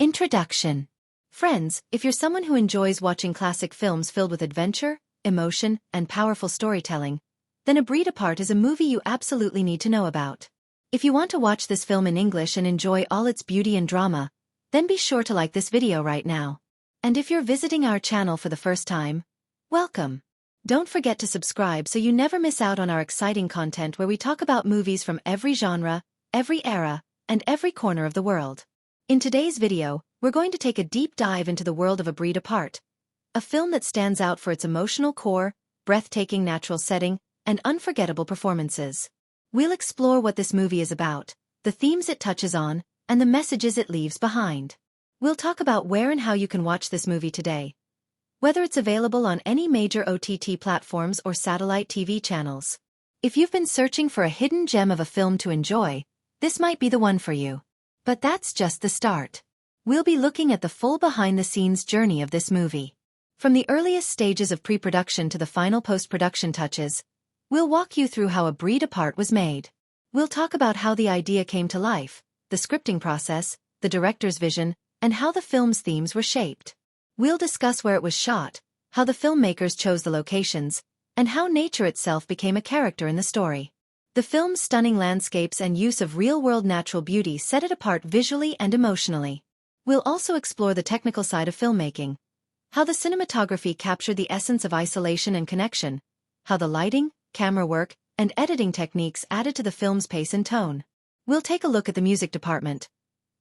Introduction. Friends, if you're someone who enjoys watching classic films filled with adventure, emotion, and powerful storytelling, then A Breed Apart is a movie you absolutely need to know about. If you want to watch this film in English and enjoy all its beauty and drama, then be sure to like this video right now. And if you're visiting our channel for the first time, welcome. Don't forget to subscribe so you never miss out on our exciting content where we talk about movies from every genre, every era, and every corner of the world. In today's video, we're going to take a deep dive into the world of A Breed Apart, a film that stands out for its emotional core, breathtaking natural setting, and unforgettable performances. We'll explore what this movie is about, the themes it touches on, and the messages it leaves behind. We'll talk about where and how you can watch this movie today, whether it's available on any major OTT platforms or satellite TV channels. If you've been searching for a hidden gem of a film to enjoy, this might be the one for you. But that's just the start. We'll be looking at the full behind-the-scenes journey of this movie. From the earliest stages of pre-production to the final post-production touches, we'll walk you through how A Breed Apart was made. We'll talk about how the idea came to life, the scripting process, the director's vision, and how the film's themes were shaped. We'll discuss where it was shot, how the filmmakers chose the locations, and how nature itself became a character in the story. The film's stunning landscapes and use of real-world natural beauty set it apart visually and emotionally. We'll also explore the technical side of filmmaking, how the cinematography captured the essence of isolation and connection, how the lighting, camera work, and editing techniques added to the film's pace and tone. We'll take a look at the music department,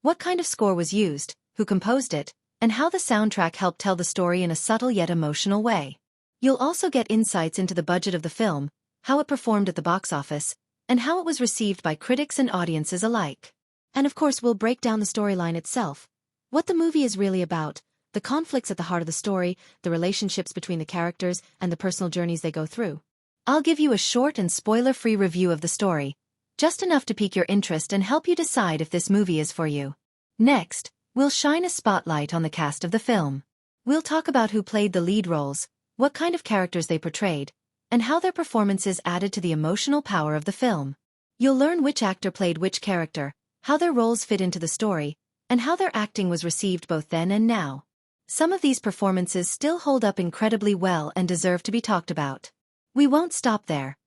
what kind of score was used, who composed it, and how the soundtrack helped tell the story in a subtle yet emotional way. You'll also get insights into the budget of the film, how it performed at the box office, and how it was received by critics and audiences alike. And of course we'll break down the storyline itself, what the movie is really about, the conflicts at the heart of the story, the relationships between the characters, and the personal journeys they go through. I'll give you a short and spoiler-free review of the story, just enough to pique your interest and help you decide if this movie is for you. Next, we'll shine a spotlight on the cast of the film. We'll talk about who played the lead roles, what kind of characters they portrayed, and how their performances added to the emotional power of the film. You'll learn which actor played which character, how their roles fit into the story, and how their acting was received both then and now. Some of these performances still hold up incredibly well and deserve to be talked about. We won't stop there.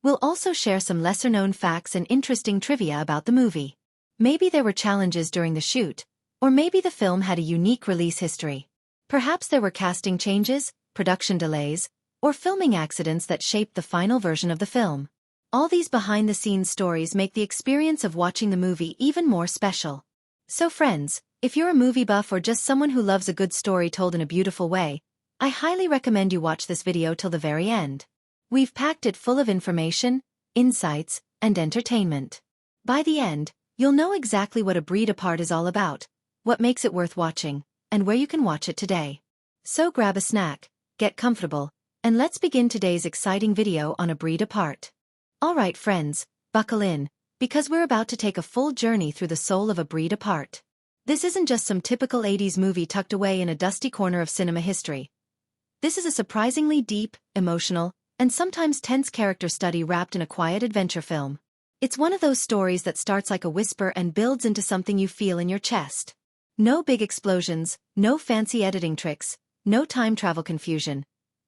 We'll also share some lesser-known facts and interesting trivia about the movie. Maybe there were challenges during the shoot, or maybe the film had a unique release history. Perhaps there were casting changes, production delays, or filming accidents that shaped the final version of the film. All these behind-the-scenes stories make the experience of watching the movie even more special. So friends, if you're a movie buff or just someone who loves a good story told in a beautiful way, I highly recommend you watch this video till the very end. We've packed it full of information, insights, and entertainment. By the end, you'll know exactly what A Breed Apart is all about, what makes it worth watching, and where you can watch it today. So grab a snack, get comfortable, and let's begin today's exciting video on A Breed Apart. Alright friends, buckle in, because we're about to take a full journey through the soul of A Breed Apart. This isn't just some typical 80s movie tucked away in a dusty corner of cinema history. This is a surprisingly deep, emotional, and sometimes tense character study wrapped in a quiet adventure film. It's one of those stories that starts like a whisper and builds into something you feel in your chest. No big explosions, no fancy editing tricks, no time travel confusion.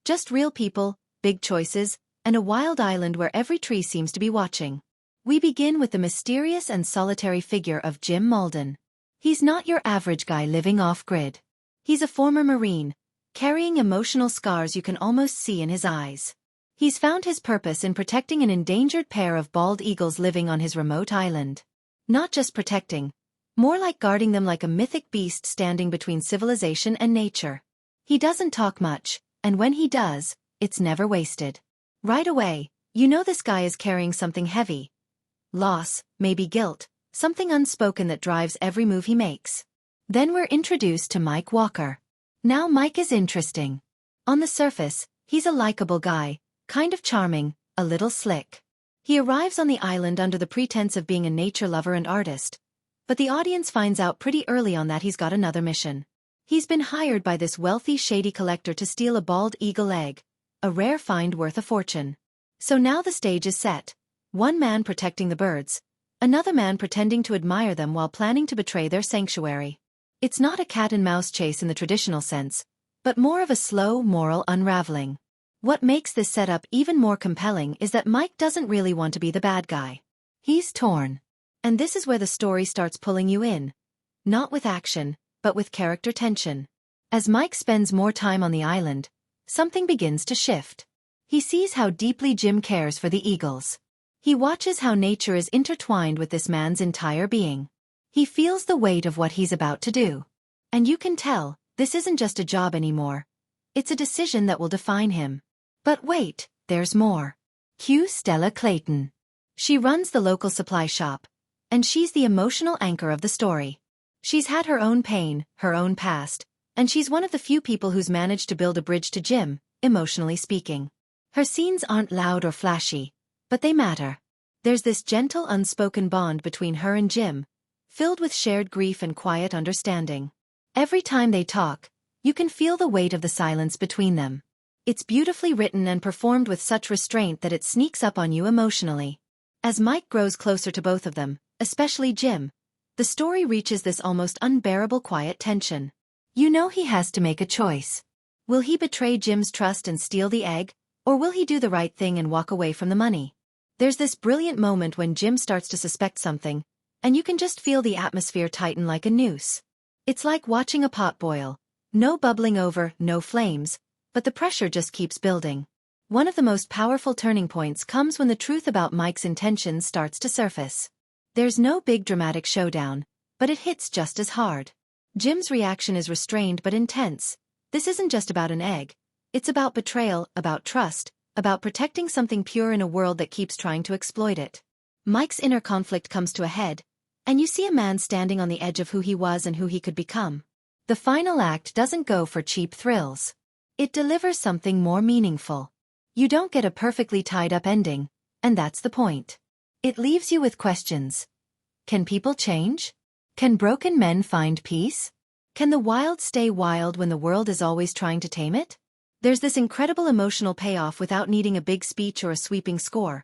Just real people, big choices, and a wild island where every tree seems to be watching. We begin with the mysterious and solitary figure of Jim Mauldin. He's not your average guy living off-grid. He's a former Marine, carrying emotional scars you can almost see in his eyes. He's found his purpose in protecting an endangered pair of bald eagles living on his remote island. Not just protecting, more like guarding them like a mythic beast standing between civilization and nature. He doesn't talk much, and when he does, it's never wasted. Right away, you know this guy is carrying something heavy. Loss, maybe guilt, something unspoken that drives every move he makes. Then we're introduced to Mike Walker. Now Mike is interesting. On the surface, he's a likable guy, kind of charming, a little slick. He arrives on the island under the pretense of being a nature lover and artist, but the audience finds out pretty early on that he's got another mission. He's been hired by this wealthy shady collector to steal a bald eagle egg, a rare find worth a fortune. So now the stage is set. One man protecting the birds, another man pretending to admire them while planning to betray their sanctuary. It's not a cat-and-mouse chase in the traditional sense, but more of a slow, moral unraveling. What makes this setup even more compelling is that Mike doesn't really want to be the bad guy. He's torn. And this is where the story starts pulling you in. Not with action, but with character tension. As Mike spends more time on the island, something begins to shift. He sees how deeply Jim cares for the eagles. He watches how nature is intertwined with this man's entire being. He feels the weight of what he's about to do. And you can tell, this isn't just a job anymore. It's a decision that will define him. But wait, there's more. Cue Stella Clayton. She runs the local supply shop, and she's the emotional anchor of the story. She's had her own pain, her own past, and she's one of the few people who's managed to build a bridge to Jim, emotionally speaking. Her scenes aren't loud or flashy, but they matter. There's this gentle unspoken bond between her and Jim, filled with shared grief and quiet understanding. Every time they talk, you can feel the weight of the silence between them. It's beautifully written and performed with such restraint that it sneaks up on you emotionally. As Mike grows closer to both of them, especially Jim, the story reaches this almost unbearable quiet tension. You know he has to make a choice. Will he betray Jim's trust and steal the egg, or will he do the right thing and walk away from the money? There's this brilliant moment when Jim starts to suspect something, and you can just feel the atmosphere tighten like a noose. It's like watching a pot boil. No bubbling over, no flames, but the pressure just keeps building. One of the most powerful turning points comes when the truth about Mike's intentions starts to surface. There's no big dramatic showdown, but it hits just as hard. Jim's reaction is restrained but intense. This isn't just about an egg. It's about betrayal, about trust, about protecting something pure in a world that keeps trying to exploit it. Mike's inner conflict comes to a head, and you see a man standing on the edge of who he was and who he could become. The final act doesn't go for cheap thrills. It delivers something more meaningful. You don't get a perfectly tied-up ending, and that's the point. It leaves you with questions. Can people change? Can broken men find peace? Can the wild stay wild when the world is always trying to tame it? There's this incredible emotional payoff without needing a big speech or a sweeping score.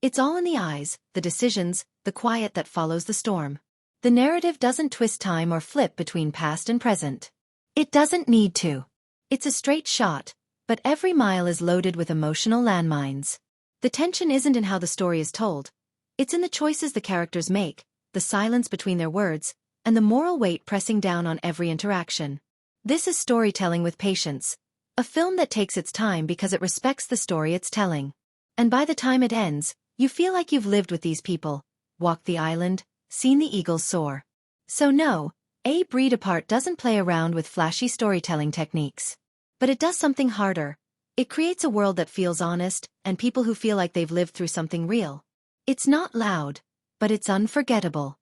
It's all in the eyes, the decisions, the quiet that follows the storm. The narrative doesn't twist time or flip between past and present. It doesn't need to. It's a straight shot, but every mile is loaded with emotional landmines. The tension isn't in how the story is told. It's in the choices the characters make, the silence between their words, and the moral weight pressing down on every interaction. This is storytelling with patience. A film that takes its time because it respects the story it's telling. And by the time it ends, you feel like you've lived with these people, walked the island, seen the eagles soar. So no, A Breed Apart doesn't play around with flashy storytelling techniques. But it does something harder. It creates a world that feels honest, and people who feel like they've lived through something real. It's not loud, but it's unforgettable.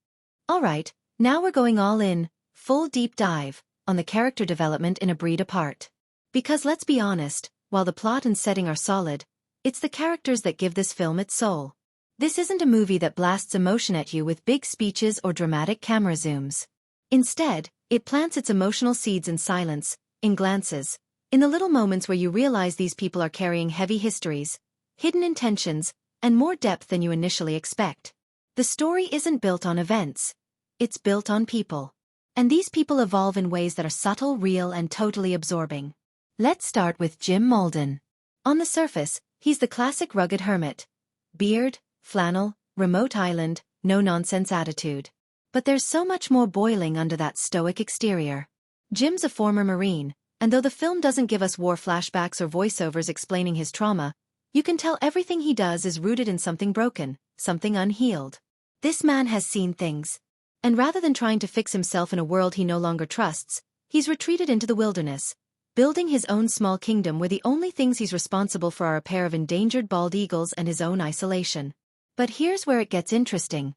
Alright, now we're going all in, full deep dive, on the character development in A Breed Apart. Because let's be honest, while the plot and setting are solid, it's the characters that give this film its soul. This isn't a movie that blasts emotion at you with big speeches or dramatic camera zooms. Instead, it plants its emotional seeds in silence, in glances, in the little moments where you realize these people are carrying heavy histories, hidden intentions, and more depth than you initially expect. The story isn't built on events. It's built on people. And these people evolve in ways that are subtle, real, and totally absorbing. Let's start with Jim Molden. On the surface, he's the classic rugged hermit. Beard, flannel, remote island, no-nonsense attitude. But there's so much more boiling under that stoic exterior. Jim's a former Marine, and though the film doesn't give us war flashbacks or voiceovers explaining his trauma, you can tell everything he does is rooted in something broken, something unhealed. This man has seen things. And rather than trying to fix himself in a world he no longer trusts, he's retreated into the wilderness, building his own small kingdom where the only things he's responsible for are a pair of endangered bald eagles and his own isolation. But here's where it gets interesting.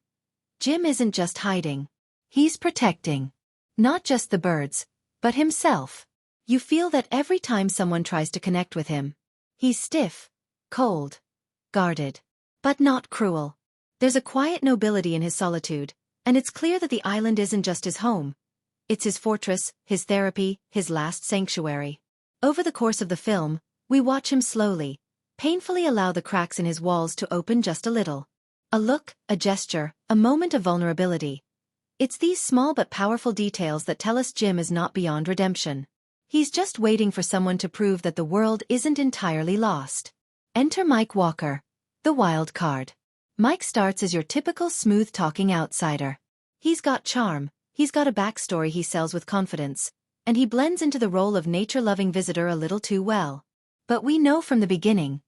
Jim isn't just hiding. He's protecting. Not just the birds, but himself. You feel that every time someone tries to connect with him. He's stiff, cold, guarded, but not cruel. There's a quiet nobility in his solitude, and it's clear that the island isn't just his home. It's his fortress, his therapy, his last sanctuary. Over the course of the film, we watch him slowly, painfully allow the cracks in his walls to open just a little. A look, a gesture, a moment of vulnerability. It's these small but powerful details that tell us Jim is not beyond redemption. He's just waiting for someone to prove that the world isn't entirely lost. Enter Mike Walker, the wild card. Mike starts as your typical smooth-talking outsider. He's got charm, he's got a backstory he sells with confidence, and he blends into the role of nature-loving visitor a little too well. But we know from the beginning,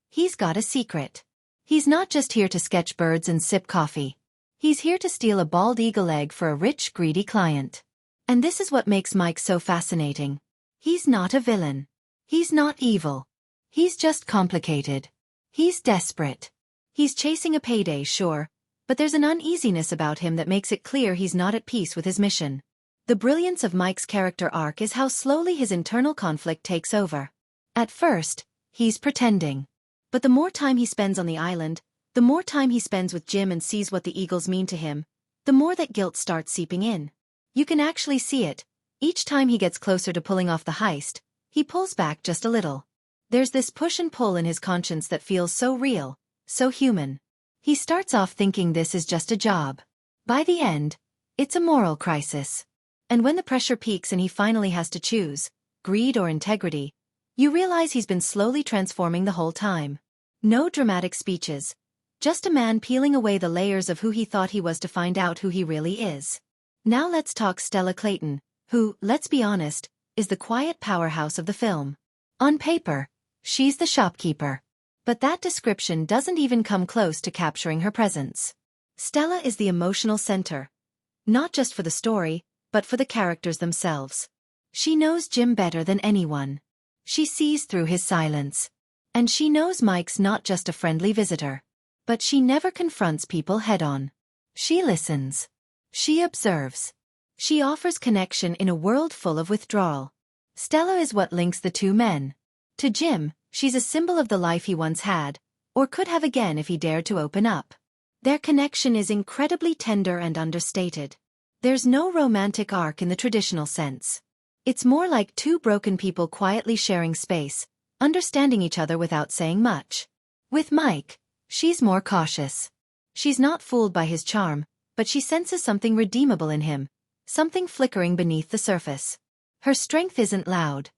he's got a secret. He's not just here to sketch birds and sip coffee. He's here to steal a bald eagle egg for a rich, greedy client. And this is what makes Mike so fascinating. He's not a villain. He's not evil. He's just complicated. He's desperate. He's chasing a payday, sure, but there's an uneasiness about him that makes it clear he's not at peace with his mission. The brilliance of Mike's character arc is how slowly his internal conflict takes over. At first, he's pretending. But the more time he spends on the island, the more time he spends with Jim and sees what the eagles mean to him, the more that guilt starts seeping in. You can actually see it. Each time he gets closer to pulling off the heist, he pulls back just a little. There's this push and pull in his conscience that feels so real, so human. He starts off thinking this is just a job. By the end, it's a moral crisis. And when the pressure peaks and he finally has to choose, greed or integrity, you realize he's been slowly transforming the whole time. No dramatic speeches. Just a man peeling away the layers of who he thought he was to find out who he really is. Now let's talk Stella Clayton, who, let's be honest, is the quiet powerhouse of the film. On paper, she's the shopkeeper. But that description doesn't even come close to capturing her presence. Stella is the emotional center. Not just for the story, but for the characters themselves. She knows Jim better than anyone. She sees through his silence. And she knows Mike's not just a friendly visitor. But she never confronts people head-on. She listens. She observes. She offers connection in a world full of withdrawal. Stella is what links the two men. To Jim, she's a symbol of the life he once had, or could have again if he dared to open up. Their connection is incredibly tender and understated. There's no romantic arc in the traditional sense. It's more like two broken people quietly sharing space, understanding each other without saying much. With Mike, she's more cautious. She's not fooled by his charm, but she senses something redeemable in him, something flickering beneath the surface. Her strength isn't loud,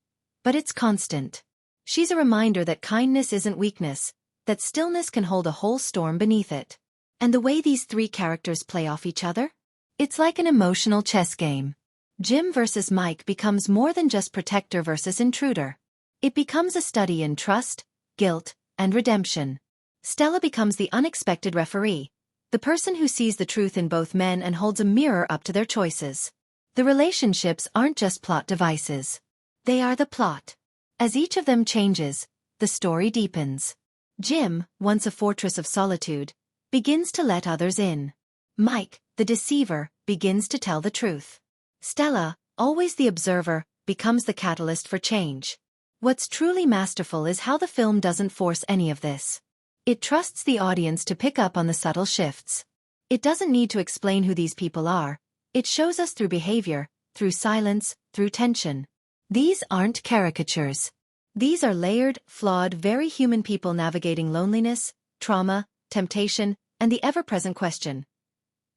but it's constant. She's a reminder that kindness isn't weakness, that stillness can hold a whole storm beneath it. And the way these three characters play off each other? It's like an emotional chess game. Jim versus Mike becomes more than just protector versus intruder. It becomes a study in trust, guilt, and redemption. Stella becomes the unexpected referee, the person who sees the truth in both men and holds a mirror up to their choices. The relationships aren't just plot devices. They are the plot. As each of them changes, the story deepens. Jim, once a fortress of solitude, begins to let others in. Mike, the deceiver, begins to tell the truth. Stella, always the observer, becomes the catalyst for change. What's truly masterful is how the film doesn't force any of this. It trusts the audience to pick up on the subtle shifts. It doesn't need to explain who these people are. It shows us through behavior, through silence, through tension. These aren't caricatures. These are layered, flawed, very human people navigating loneliness, trauma, temptation, and the ever-present question.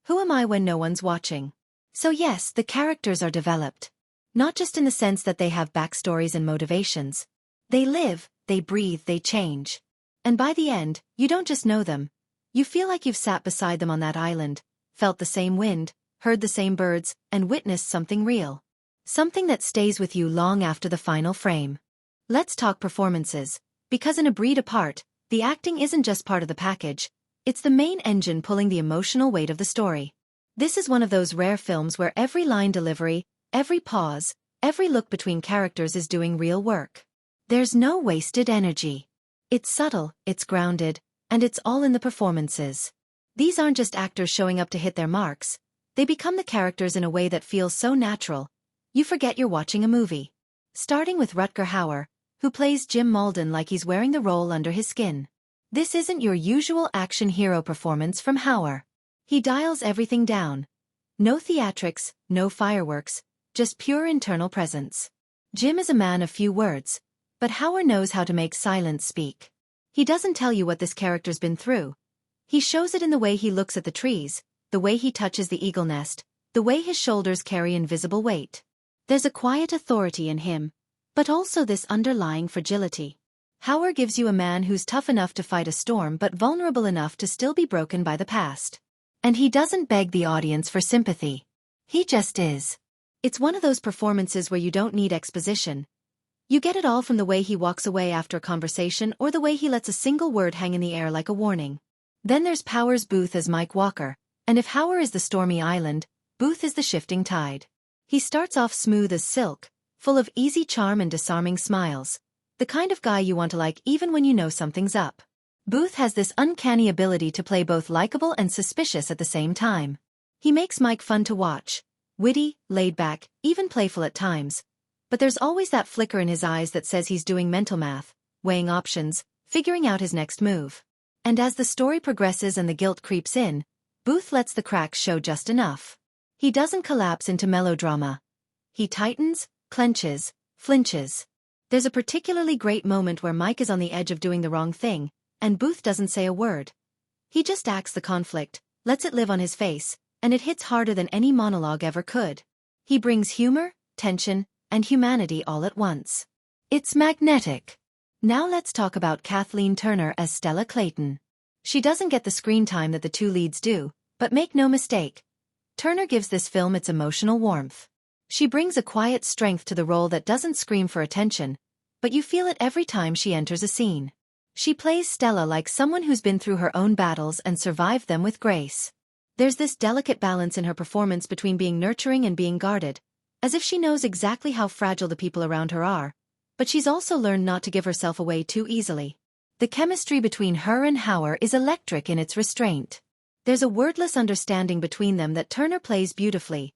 Who am I when no one's watching? So yes, the characters are developed. Not just in the sense that they have backstories and motivations. They live, they breathe, they change. And by the end, you don't just know them. You feel like you've sat beside them on that island, felt the same wind, heard the same birds, and witnessed something real. Something that stays with you long after the final frame. Let's talk performances, because in A Breed Apart, the acting isn't just part of the package, it's the main engine pulling the emotional weight of the story. This is one of those rare films where every line delivery, every pause, every look between characters is doing real work. There's no wasted energy. It's subtle, it's grounded, and it's all in the performances. These aren't just actors showing up to hit their marks. They become the characters in a way that feels so natural, you forget you're watching a movie. Starting with Rutger Hauer, who plays Jim Mauldin like he's wearing the role under his skin. This isn't your usual action hero performance from Hauer. He dials everything down. No theatrics, no fireworks, just pure internal presence. Jim is a man of few words, but Hauer knows how to make silence speak. He doesn't tell you what this character's been through. He shows it in the way he looks at the trees, the way he touches the eagle nest, the way his shoulders carry invisible weight. There's a quiet authority in him, but also this underlying fragility. Hauer gives you a man who's tough enough to fight a storm but vulnerable enough to still be broken by the past. And he doesn't beg the audience for sympathy. He just is. It's one of those performances where you don't need exposition. You get it all from the way he walks away after a conversation or the way he lets a single word hang in the air like a warning. Then there's Powers Booth as Mike Walker, and if Hauer is the stormy island, Booth is the shifting tide. He starts off smooth as silk, full of easy charm and disarming smiles, the kind of guy you want to like even when you know something's up. Booth has this uncanny ability to play both likable and suspicious at the same time. He makes Mike fun to watch, witty, laid back, even playful at times, but there's always that flicker in his eyes that says he's doing mental math, weighing options, figuring out his next move. And as the story progresses and the guilt creeps in, Booth lets the cracks show just enough. He doesn't collapse into melodrama. He tightens, clenches, flinches. There's a particularly great moment where Mike is on the edge of doing the wrong thing, and Booth doesn't say a word. He just acts the conflict, lets it live on his face, and it hits harder than any monologue ever could. He brings humor, tension, and humanity all at once. It's magnetic. Now let's talk about Kathleen Turner as Stella Clayton. She doesn't get the screen time that the two leads do, but make no mistake, Turner gives this film its emotional warmth. She brings a quiet strength to the role that doesn't scream for attention, but you feel it every time she enters a scene. She plays Stella like someone who's been through her own battles and survived them with grace. There's this delicate balance in her performance between being nurturing and being guarded, as if she knows exactly how fragile the people around her are, but she's also learned not to give herself away too easily. The chemistry between her and Hauer is electric in its restraint. There's a wordless understanding between them that Turner plays beautifully.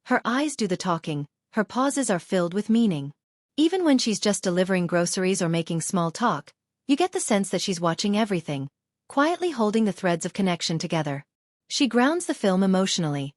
Her eyes do the talking, her pauses are filled with meaning. Even when she's just delivering groceries or making small talk, you get the sense that she's watching everything, quietly holding the threads of connection together. She grounds the film emotionally,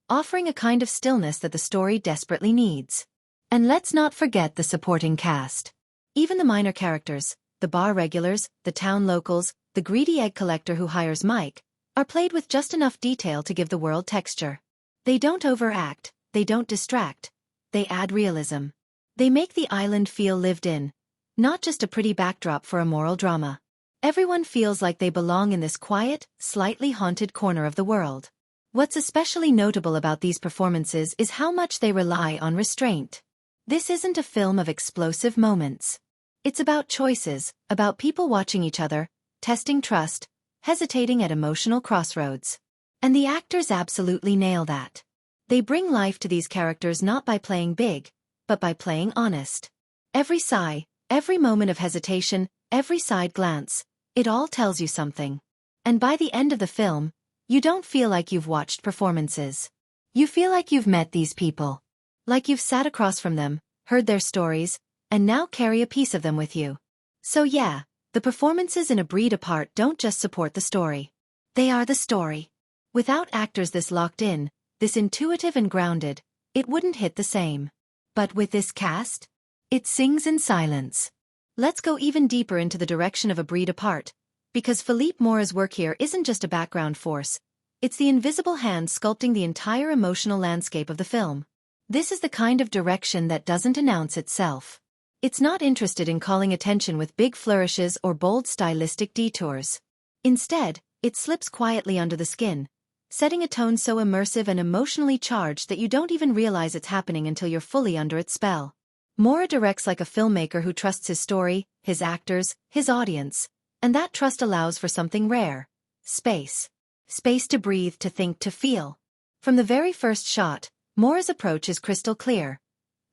offering a kind of stillness that the story desperately needs. And let's not forget the supporting cast. Even the minor characters, the bar regulars, the town locals, the greedy egg collector who hires Mike, are played with just enough detail to give the world texture. They don't overact, they don't distract, they add realism. They make the island feel lived in, not just a pretty backdrop for a moral drama. Everyone feels like they belong in this quiet, slightly haunted corner of the world. What's especially notable about these performances is how much they rely on restraint. This isn't a film of explosive moments. It's about choices, about people watching each other, testing trust, hesitating at emotional crossroads. And the actors absolutely nail that. They bring life to these characters not by playing big, but by playing honest. Every sigh, every moment of hesitation, every side glance, it all tells you something. And by the end of the film, you don't feel like you've watched performances. You feel like you've met these people. Like you've sat across from them, heard their stories, and now carry a piece of them with you. So yeah, the performances in A Breed Apart don't just support the story. They are the story. Without actors this locked in, this intuitive and grounded, it wouldn't hit the same. But with this cast, it sings in silence. Let's go even deeper into the direction of A Breed Apart, because Philippe Mora's work here isn't just a background force, it's the invisible hand sculpting the entire emotional landscape of the film. This is the kind of direction that doesn't announce itself. It's not interested in calling attention with big flourishes or bold stylistic detours. Instead, it slips quietly under the skin, setting a tone so immersive and emotionally charged that you don't even realize it's happening until you're fully under its spell. Mora directs like a filmmaker who trusts his story, his actors, his audience, and that trust allows for something rare: space. Space to breathe, to think, to feel. From the very first shot, Mora's approach is crystal clear.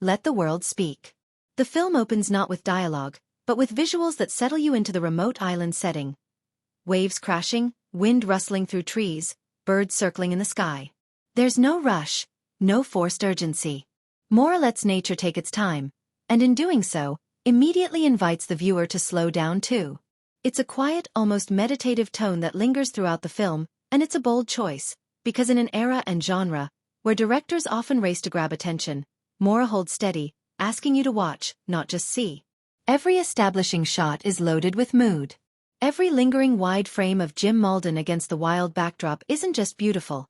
Let the world speak. The film opens not with dialogue, but with visuals that settle you into the remote island setting. Waves crashing, wind rustling through trees, birds circling in the sky. There's no rush, no forced urgency. Mora lets nature take its time, and in doing so, immediately invites the viewer to slow down too. It's a quiet, almost meditative tone that lingers throughout the film, and it's a bold choice, because in an era and genre where directors often race to grab attention, Mora holds steady, asking you to watch, not just see. Every establishing shot is loaded with mood. Every lingering wide frame of Jim Malden against the wild backdrop isn't just beautiful.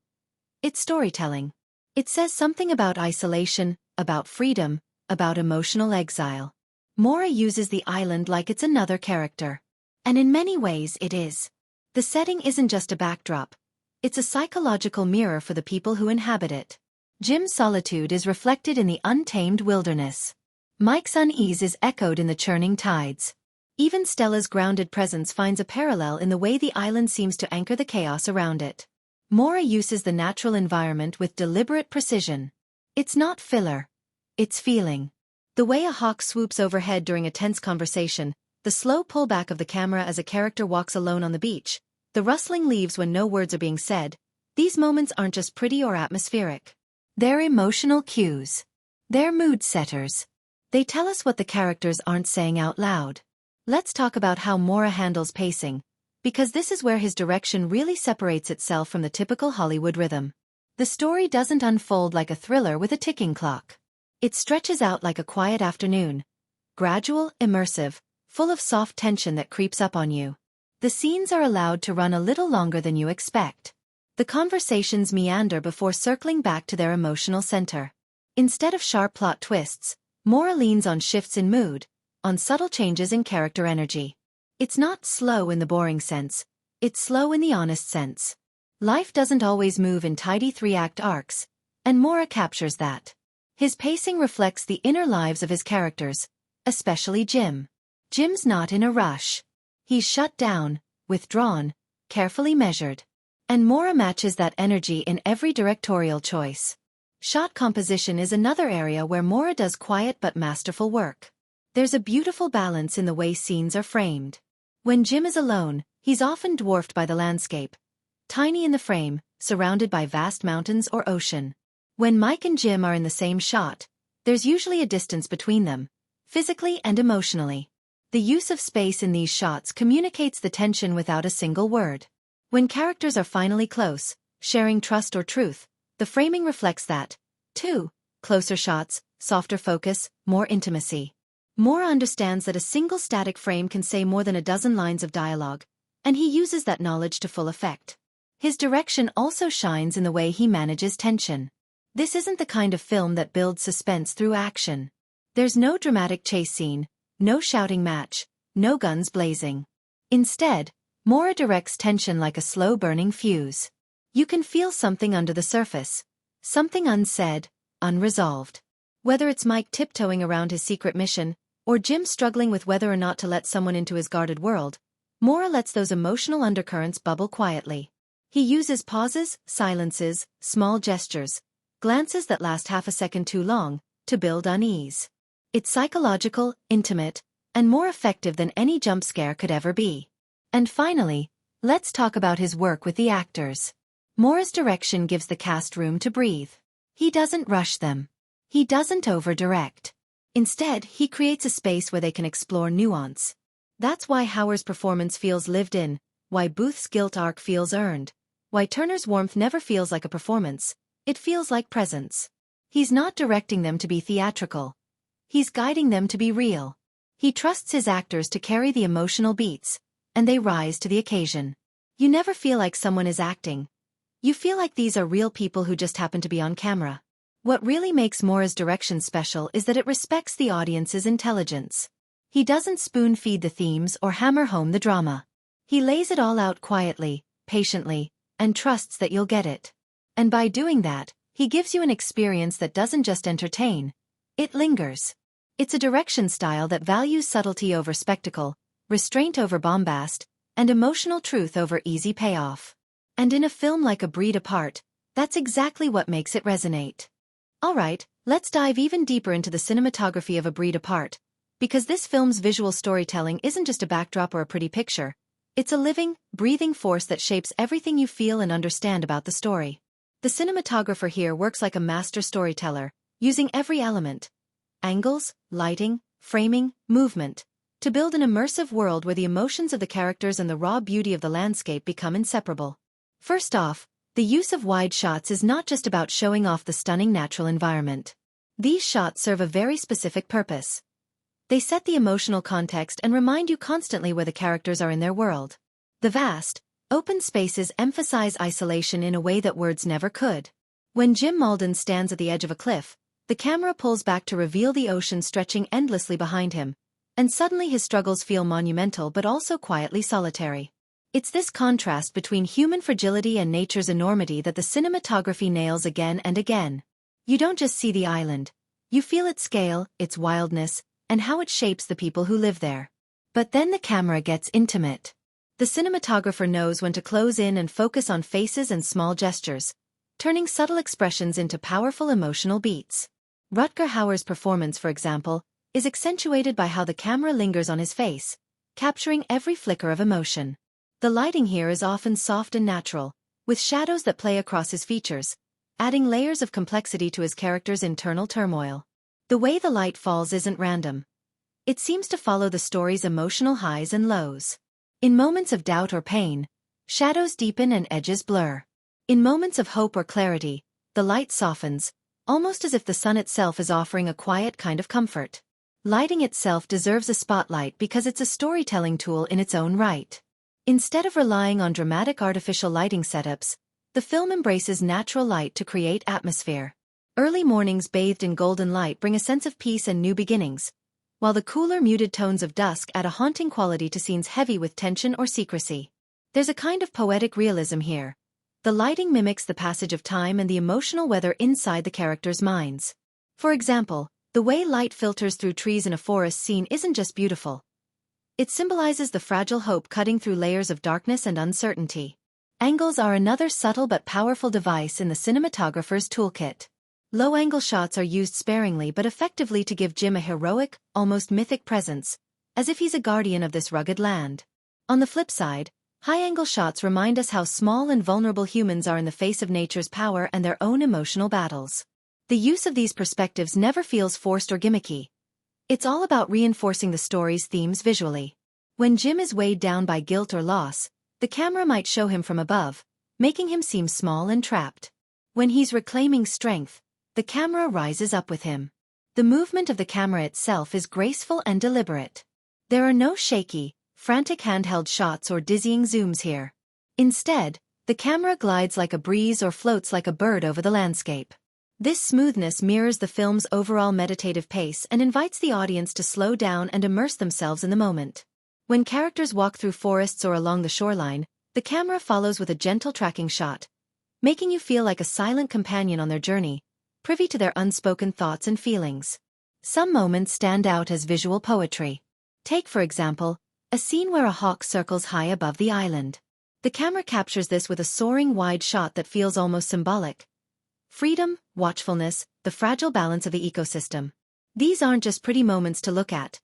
It's storytelling. It says something about isolation, about freedom, about emotional exile. Mora uses the island like it's another character. And in many ways it is. The setting isn't just a backdrop. It's a psychological mirror for the people who inhabit it. Jim's solitude is reflected in the untamed wilderness. Mike's unease is echoed in the churning tides. Even Stella's grounded presence finds a parallel in the way the island seems to anchor the chaos around it. Mora uses the natural environment with deliberate precision. It's not filler. It's feeling. The way a hawk swoops overhead during a tense conversation, the slow pullback of the camera as a character walks alone on the beach, the rustling leaves when no words are being said, these moments aren't just pretty or atmospheric. They're emotional cues. They're mood setters. They tell us what the characters aren't saying out loud. Let's talk about how Mora handles pacing, because this is where his direction really separates itself from the typical Hollywood rhythm. The story doesn't unfold like a thriller with a ticking clock. It stretches out like a quiet afternoon. Gradual, immersive, full of soft tension that creeps up on you. The scenes are allowed to run a little longer than you expect. The conversations meander before circling back to their emotional center. Instead of sharp plot twists, Mora leans on shifts in mood, on subtle changes in character energy. It's not slow in the boring sense, it's slow in the honest sense. Life doesn't always move in tidy three-act arcs, and Mora captures that. His pacing reflects the inner lives of his characters, especially Jim. Jim's not in a rush. He's shut down, withdrawn, carefully measured. And Mora matches that energy in every directorial choice. Shot composition is another area where Mora does quiet but masterful work. There's a beautiful balance in the way scenes are framed. When Jim is alone, he's often dwarfed by the landscape. Tiny in the frame, surrounded by vast mountains or ocean. When Mike and Jim are in the same shot, there's usually a distance between them, physically and emotionally. The use of space in these shots communicates the tension without a single word. When characters are finally close, sharing trust or truth, the framing reflects that, too. Closer shots, softer focus, more intimacy. Mora understands that a single static frame can say more than a dozen lines of dialogue, and he uses that knowledge to full effect. His direction also shines in the way he manages tension. This isn't the kind of film that builds suspense through action. There's no dramatic chase scene, no shouting match, no guns blazing. Instead, Mora directs tension like a slow-burning fuse. You can feel something under the surface, something unsaid, unresolved. Whether it's Mike tiptoeing around his secret mission, or Jim struggling with whether or not to let someone into his guarded world, Mora lets those emotional undercurrents bubble quietly. He uses pauses, silences, small gestures, glances that last half a second too long, to build unease. It's psychological, intimate, and more effective than any jump scare could ever be. And finally, let's talk about his work with the actors. Mora's direction gives the cast room to breathe. He doesn't rush them. He doesn't over-direct. Instead, he creates a space where they can explore nuance. That's why Hauer's performance feels lived in, why Booth's guilt arc feels earned, why Turner's warmth never feels like a performance, it feels like presence. He's not directing them to be theatrical. He's guiding them to be real. He trusts his actors to carry the emotional beats, and they rise to the occasion. You never feel like someone is acting. You feel like these are real people who just happen to be on camera. What really makes Mora's direction special is that it respects the audience's intelligence. He doesn't spoon-feed the themes or hammer home the drama. He lays it all out quietly, patiently, and trusts that you'll get it. And by doing that, he gives you an experience that doesn't just entertain, it lingers. It's a direction style that values subtlety over spectacle, restraint over bombast, and emotional truth over easy payoff. And in a film like A Breed Apart, that's exactly what makes it resonate. Alright, let's dive even deeper into the cinematography of A Breed Apart, because this film's visual storytelling isn't just a backdrop or a pretty picture. It's a living, breathing force that shapes everything you feel and understand about the story. The cinematographer here works like a master storyteller, using every element, angles, lighting, framing, movement, to build an immersive world where the emotions of the characters and the raw beauty of the landscape become inseparable. First off, the use of wide shots is not just about showing off the stunning natural environment. These shots serve a very specific purpose. They set the emotional context and remind you constantly where the characters are in their world. The vast, open spaces emphasize isolation in a way that words never could. When Jim Maldon stands at the edge of a cliff, the camera pulls back to reveal the ocean stretching endlessly behind him, and suddenly his struggles feel monumental but also quietly solitary. It's this contrast between human fragility and nature's enormity that the cinematography nails again and again. You don't just see the island. You feel its scale, its wildness, and how it shapes the people who live there. But then the camera gets intimate. The cinematographer knows when to close in and focus on faces and small gestures, turning subtle expressions into powerful emotional beats. Rutger Hauer's performance, for example, is accentuated by how the camera lingers on his face, capturing every flicker of emotion. The lighting here is often soft and natural, with shadows that play across his features, adding layers of complexity to his character's internal turmoil. The way the light falls isn't random. It seems to follow the story's emotional highs and lows. In moments of doubt or pain, shadows deepen and edges blur. In moments of hope or clarity, the light softens, almost as if the sun itself is offering a quiet kind of comfort. Lighting itself deserves a spotlight because it's a storytelling tool in its own right. Instead of relying on dramatic artificial lighting setups, the film embraces natural light to create atmosphere. Early mornings bathed in golden light bring a sense of peace and new beginnings, while the cooler muted tones of dusk add a haunting quality to scenes heavy with tension or secrecy. There's a kind of poetic realism here. The lighting mimics the passage of time and the emotional weather inside the characters' minds. For example, the way light filters through trees in a forest scene isn't just beautiful. It symbolizes the fragile hope cutting through layers of darkness and uncertainty. Angles are another subtle but powerful device in the cinematographer's toolkit. Low-angle shots are used sparingly but effectively to give Jim a heroic, almost mythic presence, as if he's a guardian of this rugged land. On the flip side, high-angle shots remind us how small and vulnerable humans are in the face of nature's power and their own emotional battles. The use of these perspectives never feels forced or gimmicky. It's all about reinforcing the story's themes visually. When Jim is weighed down by guilt or loss, the camera might show him from above, making him seem small and trapped. When he's reclaiming strength, the camera rises up with him. The movement of the camera itself is graceful and deliberate. There are no shaky, frantic handheld shots or dizzying zooms here. Instead, the camera glides like a breeze or floats like a bird over the landscape. This smoothness mirrors the film's overall meditative pace and invites the audience to slow down and immerse themselves in the moment. When characters walk through forests or along the shoreline, the camera follows with a gentle tracking shot, making you feel like a silent companion on their journey, privy to their unspoken thoughts and feelings. Some moments stand out as visual poetry. Take, for example, a scene where a hawk circles high above the island. The camera captures this with a soaring wide shot that feels almost symbolic. Freedom, watchfulness, the fragile balance of the ecosystem. These aren't just pretty moments to look at.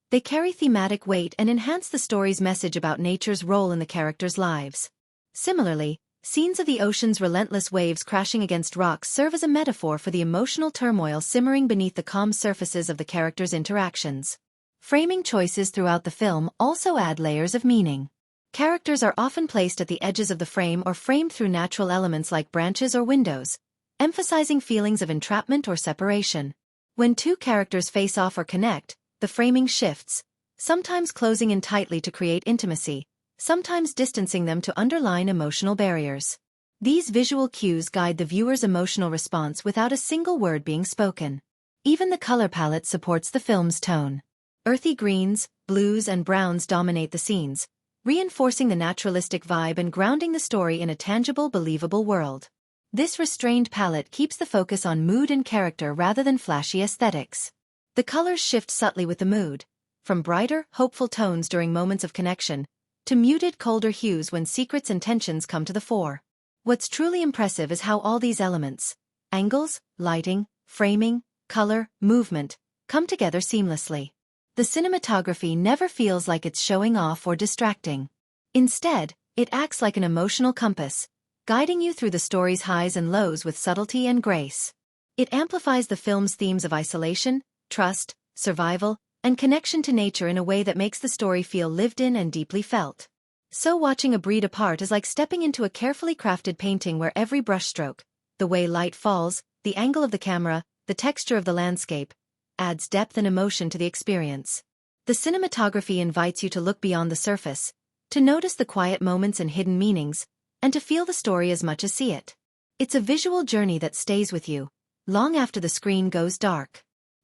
They carry thematic weight and enhance the story's message about nature's role in the characters' lives. Similarly, scenes of the ocean's relentless waves crashing against rocks serve as a metaphor for the emotional turmoil simmering beneath the calm surfaces of the characters' interactions. Framing choices throughout the film also add layers of meaning. Characters are often placed at the edges of the frame or framed through natural elements like branches or windows, emphasizing feelings of entrapment or separation. When two characters face off or connect, the framing shifts, sometimes closing in tightly to create intimacy, sometimes distancing them to underline emotional barriers. These visual cues guide the viewer's emotional response without a single word being spoken. Even the color palette supports the film's tone. Earthy greens, blues and browns dominate the scenes, reinforcing the naturalistic vibe and grounding the story in a tangible, believable world. This restrained palette keeps the focus on mood and character rather than flashy aesthetics. The colors shift subtly with the mood, from brighter, hopeful tones during moments of connection, to muted, colder hues when secrets and tensions come to the fore. What's truly impressive is how all these elements, angles, lighting, framing, color, movement, come together seamlessly. The cinematography never feels like it's showing off or distracting. Instead, it acts like an emotional compass, guiding you through the story's highs and lows with subtlety and grace. It amplifies the film's themes of isolation, trust, survival, and connection to nature in a way that makes the story feel lived in and deeply felt. So watching A Breed Apart is like stepping into a carefully crafted painting where every brushstroke, the way light falls, the angle of the camera, the texture of the landscape, adds depth and emotion to the experience. The cinematography invites you to look beyond the surface, to notice the quiet moments and hidden meanings, and to feel the story as much as see it. It's a visual journey that stays with you, long after the screen goes dark.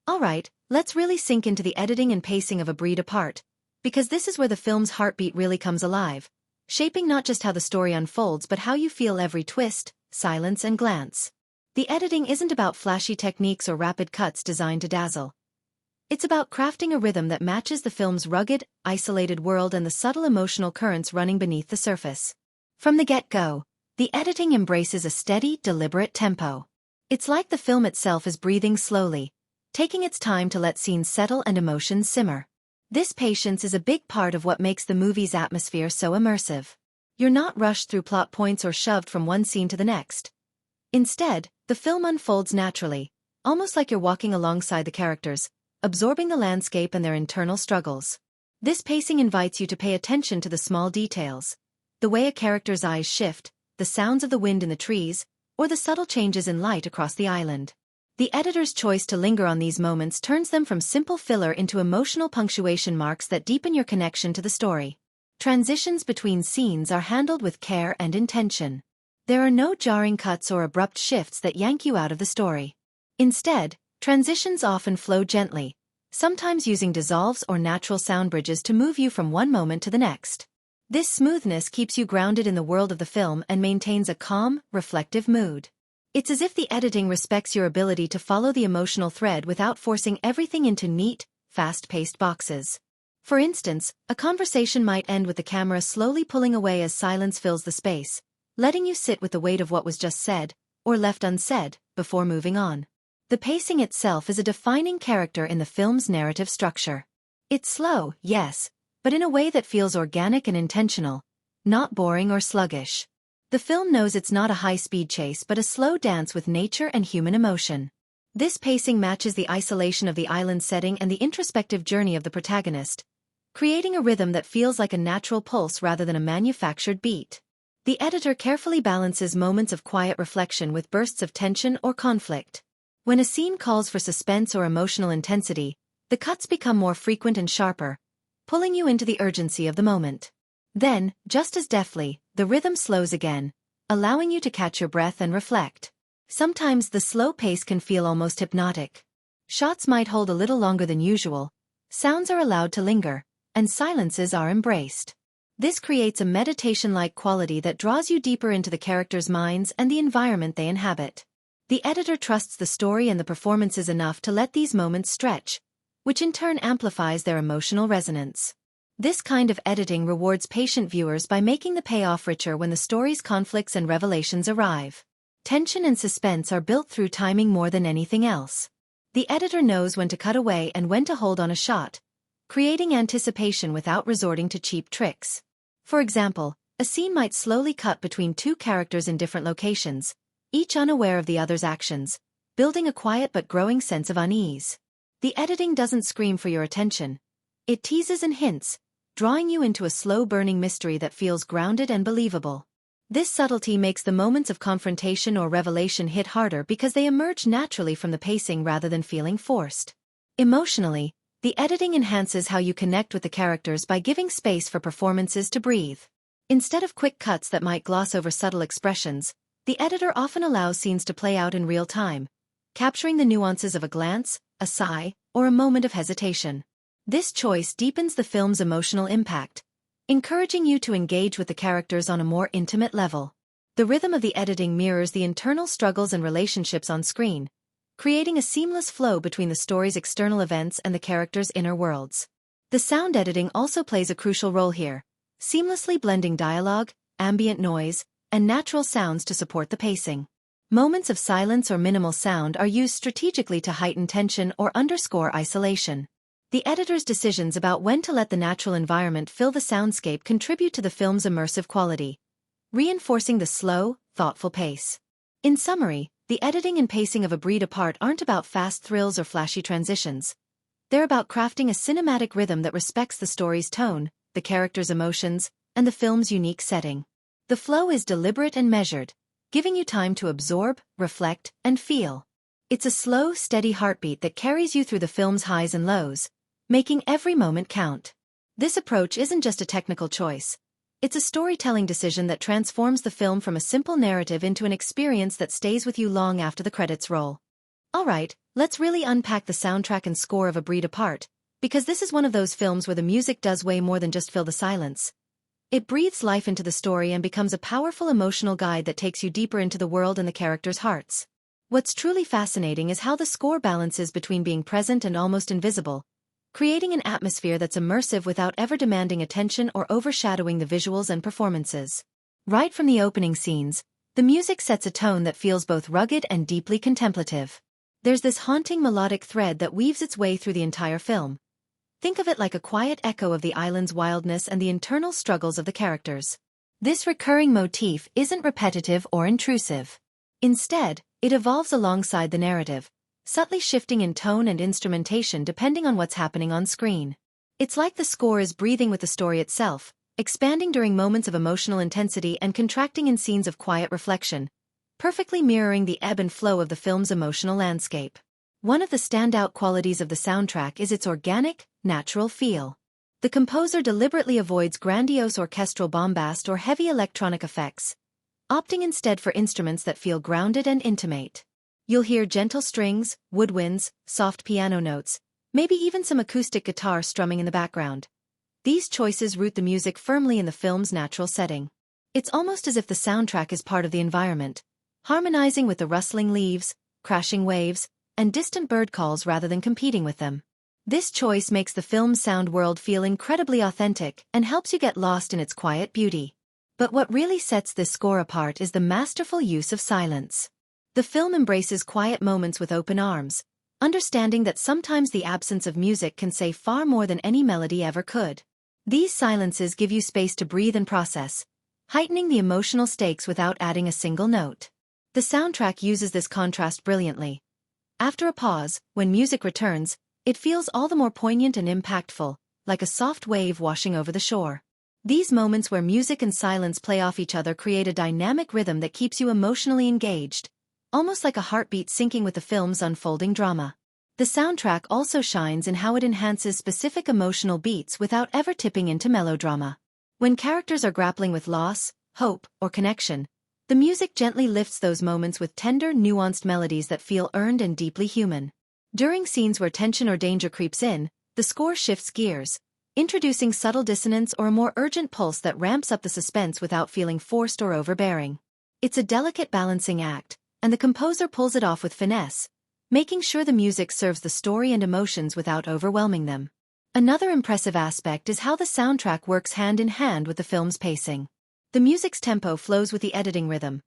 Alright, let's really sink into the editing and pacing of A Breed Apart, because this is where the film's heartbeat really comes alive, shaping not just how the story unfolds but how you feel every twist, silence and glance. The editing isn't about flashy techniques or rapid cuts designed to dazzle. It's about crafting a rhythm that matches the film's rugged, isolated world and the subtle emotional currents running beneath the surface. From the get-go, the editing embraces a steady, deliberate tempo. It's like the film itself is breathing slowly, taking its time to let scenes settle and emotions simmer. This patience is a big part of what makes the movie's atmosphere so immersive. You're not rushed through plot points or shoved from one scene to the next. Instead, the film unfolds naturally, almost like you're walking alongside the characters, absorbing the landscape and their internal struggles. This pacing invites you to pay attention to the small details, the way a character's eyes shift, the sounds of the wind in the trees, or the subtle changes in light across the island. The editor's choice to linger on these moments turns them from simple filler into emotional punctuation marks that deepen your connection to the story. Transitions between scenes are handled with care and intention. There are no jarring cuts or abrupt shifts that yank you out of the story. Instead, transitions often flow gently, sometimes using dissolves or natural sound bridges to move you from one moment to the next. This smoothness keeps you grounded in the world of the film and maintains a calm, reflective mood. It's as if the editing respects your ability to follow the emotional thread without forcing everything into neat, fast-paced boxes. For instance, a conversation might end with the camera slowly pulling away as silence fills the space, letting you sit with the weight of what was just said, or left unsaid, before moving on. The pacing itself is a defining character in the film's narrative structure. It's slow, yes, but in a way that feels organic and intentional, not boring or sluggish. The film knows it's not a high-speed chase but a slow dance with nature and human emotion. This pacing matches the isolation of the island setting and the introspective journey of the protagonist, creating a rhythm that feels like a natural pulse rather than a manufactured beat. The editor carefully balances moments of quiet reflection with bursts of tension or conflict. When a scene calls for suspense or emotional intensity, the cuts become more frequent and sharper, pulling you into the urgency of the moment. Then, just as deftly, the rhythm slows again, allowing you to catch your breath and reflect. Sometimes the slow pace can feel almost hypnotic. Shots might hold a little longer than usual, sounds are allowed to linger, and silences are embraced. This creates a meditation-like quality that draws you deeper into the characters' minds and the environment they inhabit. The editor trusts the story and the performances enough to let these moments stretch, which in turn amplifies their emotional resonance. This kind of editing rewards patient viewers by making the payoff richer when the story's conflicts and revelations arrive. Tension and suspense are built through timing more than anything else. The editor knows when to cut away and when to hold on a shot, creating anticipation without resorting to cheap tricks. For example, a scene might slowly cut between two characters in different locations, each unaware of the other's actions, building a quiet but growing sense of unease. The editing doesn't scream for your attention. It teases and hints, drawing you into a slow-burning mystery that feels grounded and believable. This subtlety makes the moments of confrontation or revelation hit harder because they emerge naturally from the pacing rather than feeling forced. Emotionally, the editing enhances how you connect with the characters by giving space for performances to breathe. Instead of quick cuts that might gloss over subtle expressions, the editor often allows scenes to play out in real time, capturing the nuances of a glance, a sigh, or a moment of hesitation. This choice deepens the film's emotional impact, encouraging you to engage with the characters on a more intimate level. The rhythm of the editing mirrors the internal struggles and relationships on screen, creating a seamless flow between the story's external events and the characters' inner worlds. The sound editing also plays a crucial role here, seamlessly blending dialogue, ambient noise, and natural sounds to support the pacing. Moments of silence or minimal sound are used strategically to heighten tension or underscore isolation. The editor's decisions about when to let the natural environment fill the soundscape contribute to the film's immersive quality, reinforcing the slow, thoughtful pace. In summary, the editing and pacing of A Breed Apart aren't about fast thrills or flashy transitions. They're about crafting a cinematic rhythm that respects the story's tone, the characters' emotions, and the film's unique setting. The flow is deliberate and measured, giving you time to absorb, reflect, and feel. It's a slow, steady heartbeat that carries you through the film's highs and lows, making every moment count. This approach isn't just a technical choice. It's a storytelling decision that transforms the film from a simple narrative into an experience that stays with you long after the credits roll. Alright, let's really unpack the soundtrack and score of A Breed Apart, because this is one of those films where the music does way more than just fill the silence. It breathes life into the story and becomes a powerful emotional guide that takes you deeper into the world and the characters' hearts. What's truly fascinating is how the score balances between being present and almost invisible, creating an atmosphere that's immersive without ever demanding attention or overshadowing the visuals and performances. Right from the opening scenes, the music sets a tone that feels both rugged and deeply contemplative. There's this haunting melodic thread that weaves its way through the entire film. Think of it like a quiet echo of the island's wildness and the internal struggles of the characters. This recurring motif isn't repetitive or intrusive. Instead, it evolves alongside the narrative, subtly shifting in tone and instrumentation depending on what's happening on screen. It's like the score is breathing with the story itself, expanding during moments of emotional intensity and contracting in scenes of quiet reflection, perfectly mirroring the ebb and flow of the film's emotional landscape. One of the standout qualities of the soundtrack is its organic, natural feel. The composer deliberately avoids grandiose orchestral bombast or heavy electronic effects, opting instead for instruments that feel grounded and intimate. You'll hear gentle strings, woodwinds, soft piano notes, maybe even some acoustic guitar strumming in the background. These choices root the music firmly in the film's natural setting. It's almost as if the soundtrack is part of the environment, harmonizing with the rustling leaves, crashing waves, and distant bird calls rather than competing with them. This choice makes the film's sound world feel incredibly authentic and helps you get lost in its quiet beauty. But what really sets this score apart is the masterful use of silence. The film embraces quiet moments with open arms, understanding that sometimes the absence of music can say far more than any melody ever could. These silences give you space to breathe and process, heightening the emotional stakes without adding a single note. The soundtrack uses this contrast brilliantly. After a pause, when music returns, it feels all the more poignant and impactful, like a soft wave washing over the shore. These moments where music and silence play off each other create a dynamic rhythm that keeps you emotionally engaged, almost like a heartbeat syncing with the film's unfolding drama. The soundtrack also shines in how it enhances specific emotional beats without ever tipping into melodrama. When characters are grappling with loss, hope, or connection, the music gently lifts those moments with tender, nuanced melodies that feel earned and deeply human. During scenes where tension or danger creeps in, the score shifts gears, introducing subtle dissonance or a more urgent pulse that ramps up the suspense without feeling forced or overbearing. It's a delicate balancing act, and the composer pulls it off with finesse, making sure the music serves the story and emotions without overwhelming them. Another impressive aspect is how the soundtrack works hand in hand with the film's pacing. The music's tempo flows with the editing rhythm.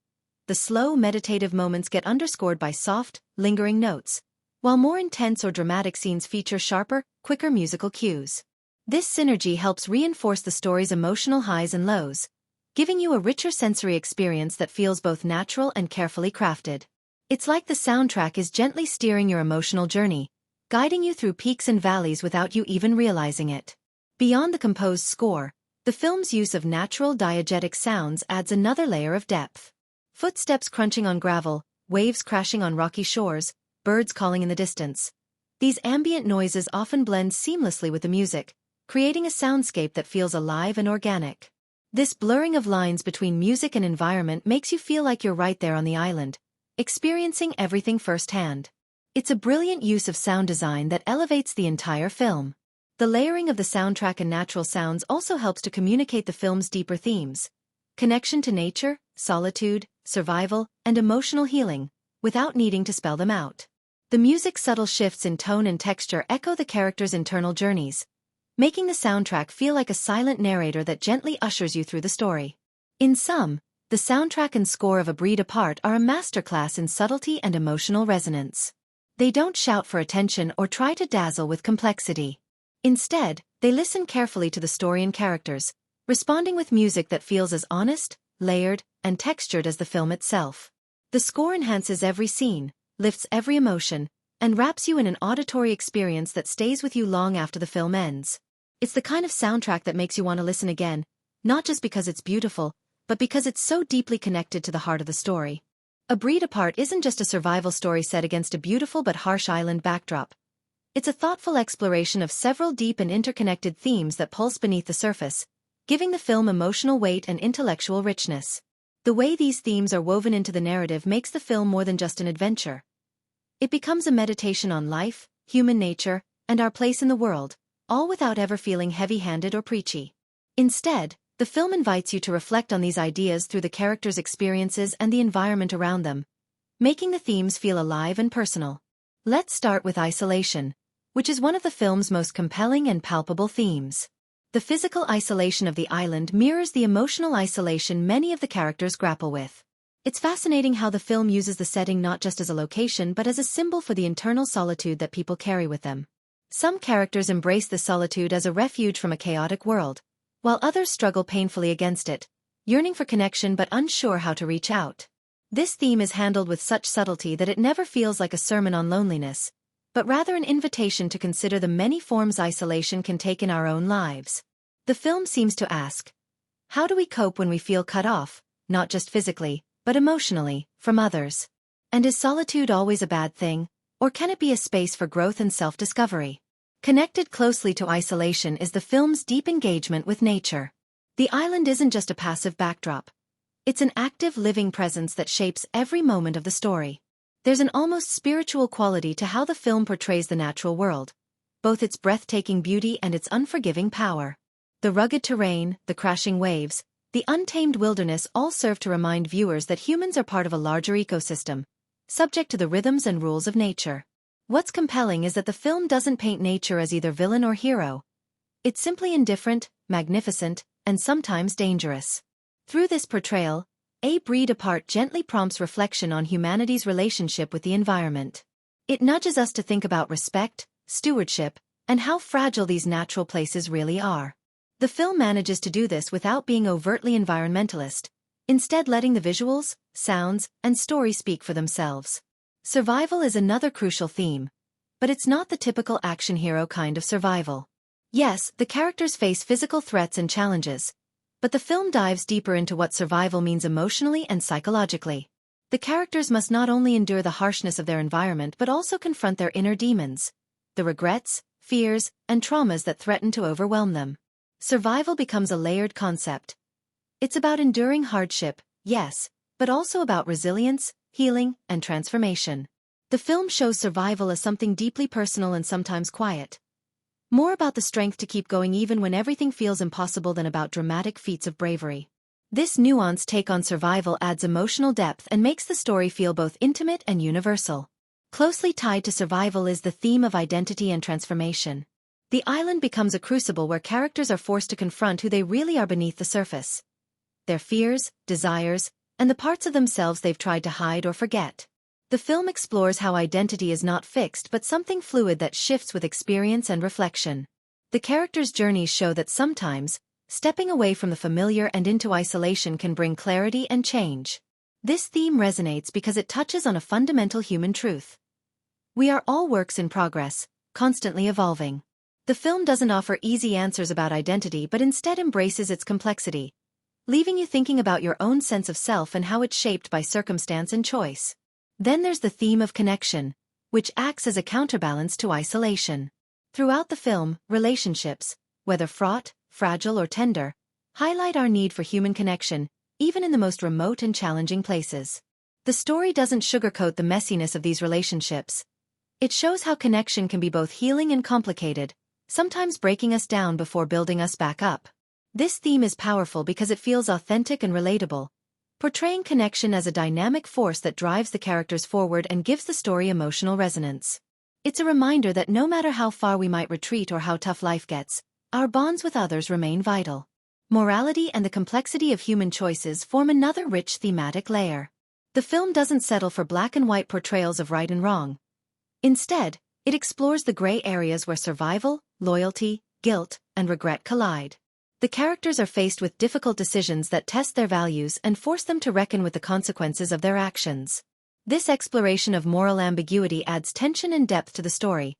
The slow, meditative moments get underscored by soft, lingering notes, while more intense or dramatic scenes feature sharper, quicker musical cues. This synergy helps reinforce the story's emotional highs and lows, giving you a richer sensory experience that feels both natural and carefully crafted. It's like the soundtrack is gently steering your emotional journey, guiding you through peaks and valleys without you even realizing it. Beyond the composed score, the film's use of natural diegetic sounds adds another layer of depth. Footsteps crunching on gravel, waves crashing on rocky shores, birds calling in the distance. These ambient noises often blend seamlessly with the music, creating a soundscape that feels alive and organic. This blurring of lines between music and environment makes you feel like you're right there on the island, experiencing everything firsthand. It's a brilliant use of sound design that elevates the entire film. The layering of the soundtrack and natural sounds also helps to communicate the film's deeper themes: connection to nature, solitude, survival, and emotional healing, without needing to spell them out. The music's subtle shifts in tone and texture echo the characters' internal journeys, making the soundtrack feel like a silent narrator that gently ushers you through the story. In sum, the soundtrack and score of A Breed Apart are a masterclass in subtlety and emotional resonance. They don't shout for attention or try to dazzle with complexity. Instead, they listen carefully to the story and characters, responding with music that feels as honest, layered, and textured as the film itself. The score enhances every scene, lifts every emotion, and wraps you in an auditory experience that stays with you long after the film ends. It's the kind of soundtrack that makes you want to listen again, not just because it's beautiful, but because it's so deeply connected to the heart of the story. A Breed Apart isn't just a survival story set against a beautiful but harsh island backdrop. It's a thoughtful exploration of several deep and interconnected themes that pulse beneath the surface, giving the film emotional weight and intellectual richness. The way these themes are woven into the narrative makes the film more than just an adventure. It becomes a meditation on life, human nature, and our place in the world, all without ever feeling heavy-handed or preachy. Instead, the film invites you to reflect on these ideas through the characters' experiences and the environment around them, making the themes feel alive and personal. Let's start with isolation, which is one of the film's most compelling and palpable themes. The physical isolation of the island mirrors the emotional isolation many of the characters grapple with. It's fascinating how the film uses the setting not just as a location but as a symbol for the internal solitude that people carry with them. Some characters embrace this solitude as a refuge from a chaotic world, while others struggle painfully against it, yearning for connection but unsure how to reach out. This theme is handled with such subtlety that it never feels like a sermon on loneliness, but rather an invitation to consider the many forms isolation can take in our own lives. The film seems to ask, how do we cope when we feel cut off, not just physically, but emotionally, from others? And is solitude always a bad thing, or can it be a space for growth and self-discovery? Connected closely to isolation is the film's deep engagement with nature. The island isn't just a passive backdrop. It's an active living presence that shapes every moment of the story. There's an almost spiritual quality to how the film portrays the natural world, both its breathtaking beauty and its unforgiving power. The rugged terrain, the crashing waves, the untamed wilderness all serve to remind viewers that humans are part of a larger ecosystem, subject to the rhythms and rules of nature. What's compelling is that the film doesn't paint nature as either villain or hero. It's simply indifferent, magnificent, and sometimes dangerous. Through this portrayal, A Breed Apart gently prompts reflection on humanity's relationship with the environment. It nudges us to think about respect, stewardship, and how fragile these natural places really are. The film manages to do this without being overtly environmentalist, instead letting the visuals, sounds, and story speak for themselves. Survival is another crucial theme, but it's not the typical action hero kind of survival. Yes, the characters face physical threats and challenges, but the film dives deeper into what survival means emotionally and psychologically. The characters must not only endure the harshness of their environment but also confront their inner demons, the regrets, fears, and traumas that threaten to overwhelm them. Survival becomes a layered concept. It's about enduring hardship, yes, but also about resilience, healing, and transformation. The film shows survival as something deeply personal and sometimes quiet. More about the strength to keep going even when everything feels impossible than about dramatic feats of bravery. This nuanced take on survival adds emotional depth and makes the story feel both intimate and universal. Closely tied to survival is the theme of identity and transformation. The island becomes a crucible where characters are forced to confront who they really are beneath the surface. Their fears, desires, and the parts of themselves they've tried to hide or forget. The film explores how identity is not fixed but something fluid that shifts with experience and reflection. The characters' journeys show that sometimes, stepping away from the familiar and into isolation can bring clarity and change. This theme resonates because it touches on a fundamental human truth. We are all works in progress, constantly evolving. The film doesn't offer easy answers about identity but instead embraces its complexity, leaving you thinking about your own sense of self and how it's shaped by circumstance and choice. Then there's the theme of connection, which acts as a counterbalance to isolation. Throughout the film, relationships, whether fraught, fragile, or tender, highlight our need for human connection, even in the most remote and challenging places. The story doesn't sugarcoat the messiness of these relationships. It shows how connection can be both healing and complicated, sometimes breaking us down before building us back up. This theme is powerful because it feels authentic and relatable, portraying connection as a dynamic force that drives the characters forward and gives the story emotional resonance. It's a reminder that no matter how far we might retreat or how tough life gets, our bonds with others remain vital. Morality and the complexity of human choices form another rich thematic layer. The film doesn't settle for black and white portrayals of right and wrong. Instead, it explores the gray areas where survival, loyalty, guilt, and regret collide. The characters are faced with difficult decisions that test their values and force them to reckon with the consequences of their actions. This exploration of moral ambiguity adds tension and depth to the story,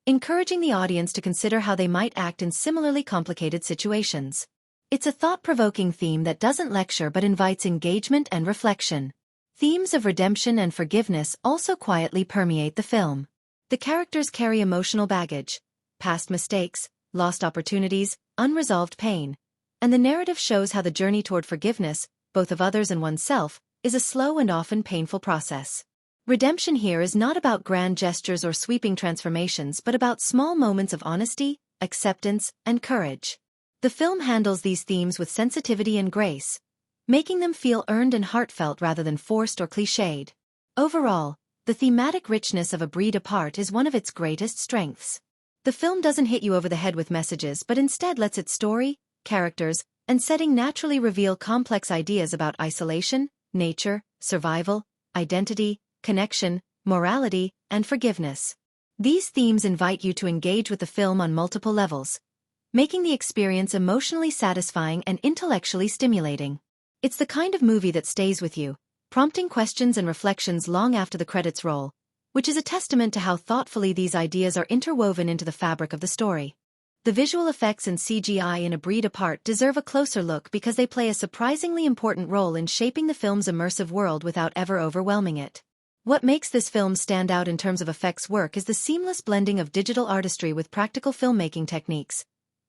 encouraging the audience to consider how they might act in similarly complicated situations. It's a thought-provoking theme that doesn't lecture but invites engagement and reflection. Themes of redemption and forgiveness also quietly permeate the film. The characters carry emotional baggage, past mistakes, lost opportunities, unresolved pain, And the narrative shows how the journey toward forgiveness, both of others and oneself, is a slow and often painful process. Redemption here is not about grand gestures or sweeping transformations but about small moments of honesty, acceptance, and courage. The film handles these themes with sensitivity and grace, making them feel earned and heartfelt rather than forced or cliched. Overall, the thematic richness of A Breed Apart is one of its greatest strengths. The film doesn't hit you over the head with messages but instead lets its story, characters, and setting naturally reveal complex ideas about isolation, nature, survival, identity, connection, morality, and forgiveness. These themes invite you to engage with the film on multiple levels, making the experience emotionally satisfying and intellectually stimulating. It's the kind of movie that stays with you, prompting questions and reflections long after the credits roll, which is a testament to how thoughtfully these ideas are interwoven into the fabric of the story. The visual effects and CGI in A Breed Apart deserve a closer look because they play a surprisingly important role in shaping the film's immersive world without ever overwhelming it. What makes this film stand out in terms of effects work is the seamless blending of digital artistry with practical filmmaking techniques,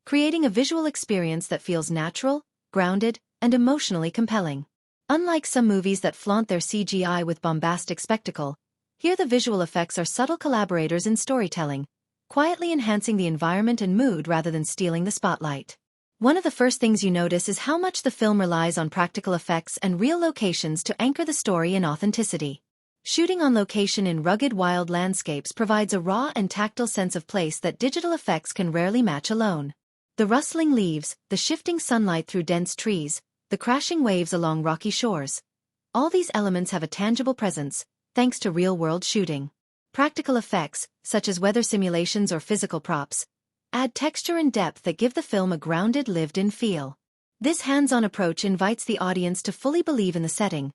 creating a visual experience that feels natural, grounded, and emotionally compelling. Unlike some movies that flaunt their CGI with bombastic spectacle, here the visual effects are subtle collaborators in storytelling, quietly enhancing the environment and mood rather than stealing the spotlight. One of the first things you notice is how much the film relies on practical effects and real locations to anchor the story in authenticity. Shooting on location in rugged wild landscapes provides a raw and tactile sense of place that digital effects can rarely match alone. The rustling leaves, the shifting sunlight through dense trees, the crashing waves along rocky shores. All these elements have a tangible presence, thanks to real-world shooting. Practical effects, such as weather simulations or physical props, add texture and depth that give the film a grounded, lived-in feel. This hands-on approach invites the audience to fully believe in the setting,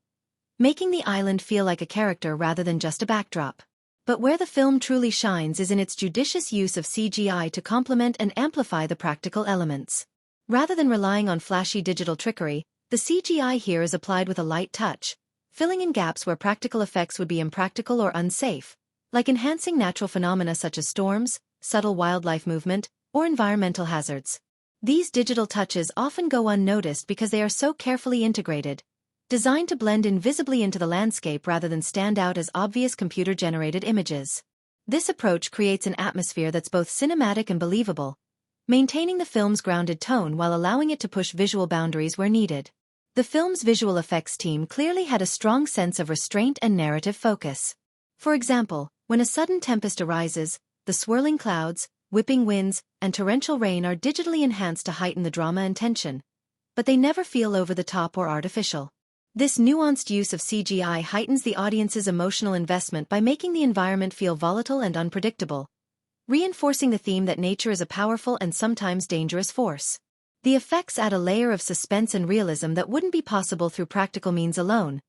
making the island feel like a character rather than just a backdrop. But where the film truly shines is in its judicious use of CGI to complement and amplify the practical elements. Rather than relying on flashy digital trickery, the CGI here is applied with a light touch, filling in gaps where practical effects would be impractical or unsafe, like enhancing natural phenomena such as storms, subtle wildlife movement, or environmental hazards. These digital touches often go unnoticed because they are so carefully integrated, designed to blend invisibly into the landscape rather than stand out as obvious computer-generated images. This approach creates an atmosphere that's both cinematic and believable, maintaining the film's grounded tone while allowing it to push visual boundaries where needed. The film's visual effects team clearly had a strong sense of restraint and narrative focus. For example, when a sudden tempest arises, the swirling clouds, whipping winds, and torrential rain are digitally enhanced to heighten the drama and tension, but they never feel over the top or artificial. This nuanced use of CGI heightens the audience's emotional investment by making the environment feel volatile and unpredictable, reinforcing the theme that nature is a powerful and sometimes dangerous force. The effects add a layer of suspense and realism that wouldn't be possible through practical means alone,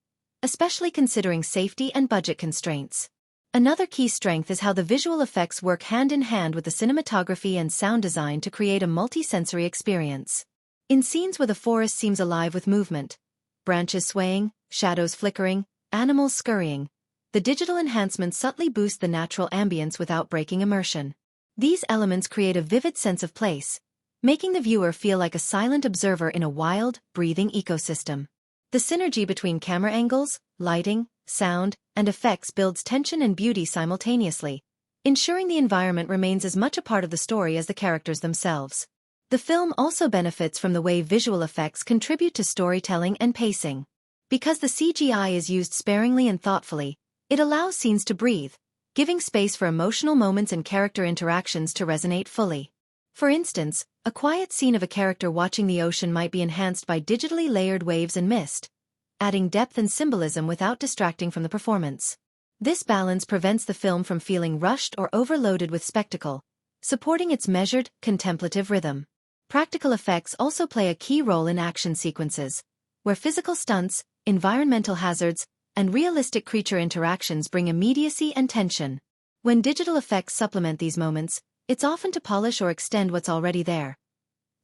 especially considering safety and budget constraints. Another key strength is how the visual effects work hand in hand with the cinematography and sound design to create a multi-sensory experience. In scenes where the forest seems alive with movement, branches swaying, shadows flickering, animals scurrying, the digital enhancements subtly boost the natural ambience without breaking immersion. These elements create a vivid sense of place, making the viewer feel like a silent observer in a wild, breathing ecosystem. The synergy between camera angles, lighting, sound, and effects builds tension and beauty simultaneously, ensuring the environment remains as much a part of the story as the characters themselves. The film also benefits from the way visual effects contribute to storytelling and pacing. Because the CGI is used sparingly and thoughtfully, it allows scenes to breathe, giving space for emotional moments and character interactions to resonate fully. For instance, a quiet scene of a character watching the ocean might be enhanced by digitally layered waves and mist, adding depth and symbolism without distracting from the performance. This balance prevents the film from feeling rushed or overloaded with spectacle, supporting its measured, contemplative rhythm. Practical effects also play a key role in action sequences, where physical stunts, environmental hazards, and realistic creature interactions bring immediacy and tension. When digital effects supplement these moments, it's often to polish or extend what's already there,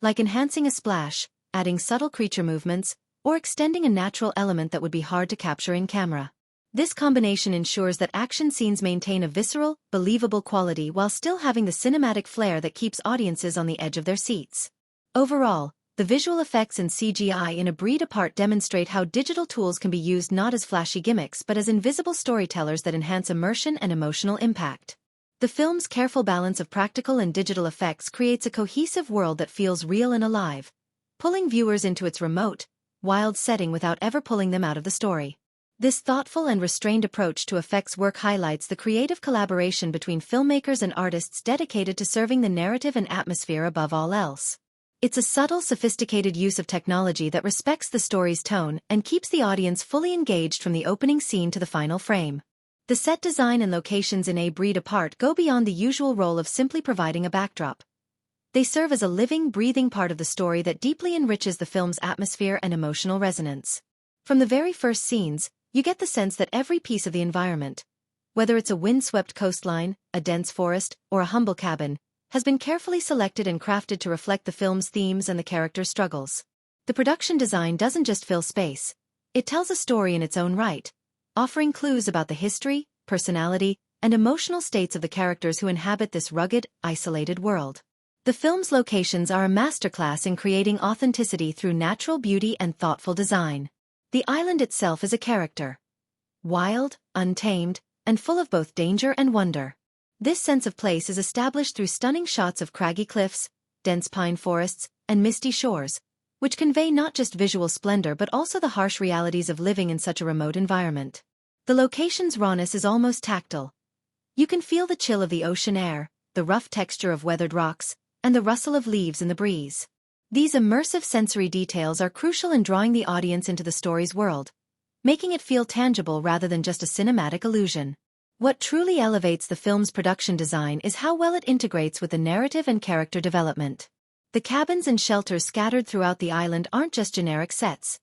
like enhancing a splash, adding subtle creature movements, or extending a natural element that would be hard to capture in camera. This combination ensures that action scenes maintain a visceral, believable quality while still having the cinematic flair that keeps audiences on the edge of their seats. Overall, The visual effects and CGI in A Breed Apart demonstrate how digital tools can be used not as flashy gimmicks but as invisible storytellers that enhance immersion and emotional impact. The film's careful balance of practical and digital effects creates a cohesive world that feels real and alive, pulling viewers into its remote, wild setting without ever pulling them out of the story. This thoughtful and restrained approach to effects work highlights the creative collaboration between filmmakers and artists dedicated to serving the narrative and atmosphere above all else. It's a subtle, sophisticated use of technology that respects the story's tone and keeps the audience fully engaged from the opening scene to the final frame. The set design and locations in A Breed Apart go beyond the usual role of simply providing a backdrop. They serve as a living, breathing part of the story that deeply enriches the film's atmosphere and emotional resonance. From the very first scenes, you get the sense that every piece of the environment, whether it's a wind-swept coastline, a dense forest, or a humble cabin, has been carefully selected and crafted to reflect the film's themes and the characters' struggles. The production design doesn't just fill space, it tells a story in its own right, offering clues about the history, personality, and emotional states of the characters who inhabit this rugged, isolated world. The film's locations are a masterclass in creating authenticity through natural beauty and thoughtful design. The island itself is a character. Wild, untamed, and full of both danger and wonder. This sense of place is established through stunning shots of craggy cliffs, dense pine forests, and misty shores, which convey not just visual splendor but also the harsh realities of living in such a remote environment. The location's rawness is almost tactile. You can feel the chill of the ocean air, the rough texture of weathered rocks, and the rustle of leaves in the breeze. These immersive sensory details are crucial in drawing the audience into the story's world, making it feel tangible rather than just a cinematic illusion. What truly elevates the film's production design is how well it integrates with the narrative and character development. The cabins and shelters scattered throughout the island aren't just generic sets.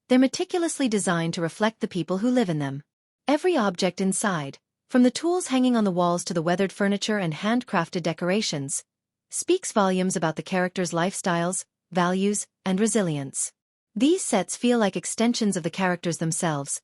They're meticulously designed to reflect the people who live in them. Every object inside, from the tools hanging on the walls to the weathered furniture and handcrafted decorations, speaks volumes about the characters' lifestyles, values, and resilience. These sets feel like extensions of the characters themselves,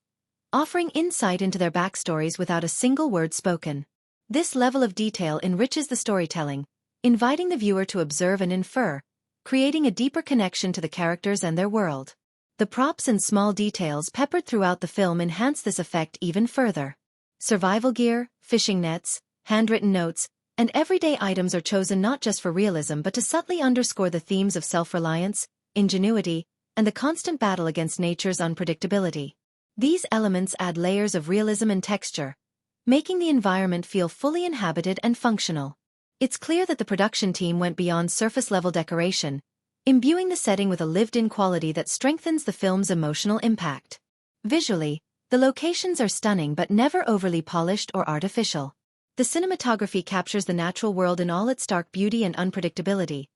offering insight into their backstories without a single word spoken. This level of detail enriches the storytelling, inviting the viewer to observe and infer, creating a deeper connection to the characters and their world. The props and small details peppered throughout the film enhance this effect even further. Survival gear, fishing nets, handwritten notes, and everyday items are chosen not just for realism but to subtly underscore the themes of self-reliance, ingenuity, and the constant battle against nature's unpredictability. These elements add layers of realism and texture, making the environment feel fully inhabited and functional. It's clear that the production team went beyond surface-level decoration, imbuing the setting with a lived-in quality that strengthens the film's emotional impact. Visually, the locations are stunning but never overly polished or artificial. The cinematography captures the natural world in all its stark beauty and unpredictability.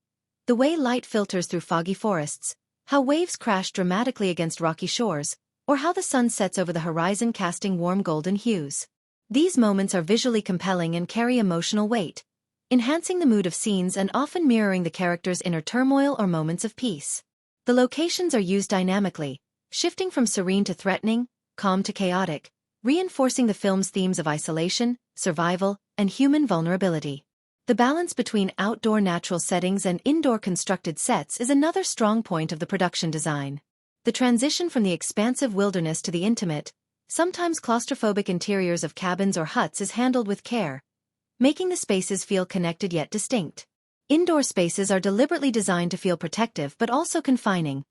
The way light filters through foggy forests, how waves crash dramatically against rocky shores, or how the sun sets over the horizon casting warm golden hues. These moments are visually compelling and carry emotional weight, enhancing the mood of scenes and often mirroring the characters' inner turmoil or moments of peace. The locations are used dynamically, shifting from serene to threatening, calm to chaotic, reinforcing the film's themes of isolation, survival, and human vulnerability. The balance between outdoor natural settings and indoor constructed sets is another strong point of the production design. The transition from the expansive wilderness to the intimate, sometimes claustrophobic interiors of cabins or huts is handled with care, making the spaces feel connected yet distinct. Indoor spaces are deliberately designed to feel protective but also confining,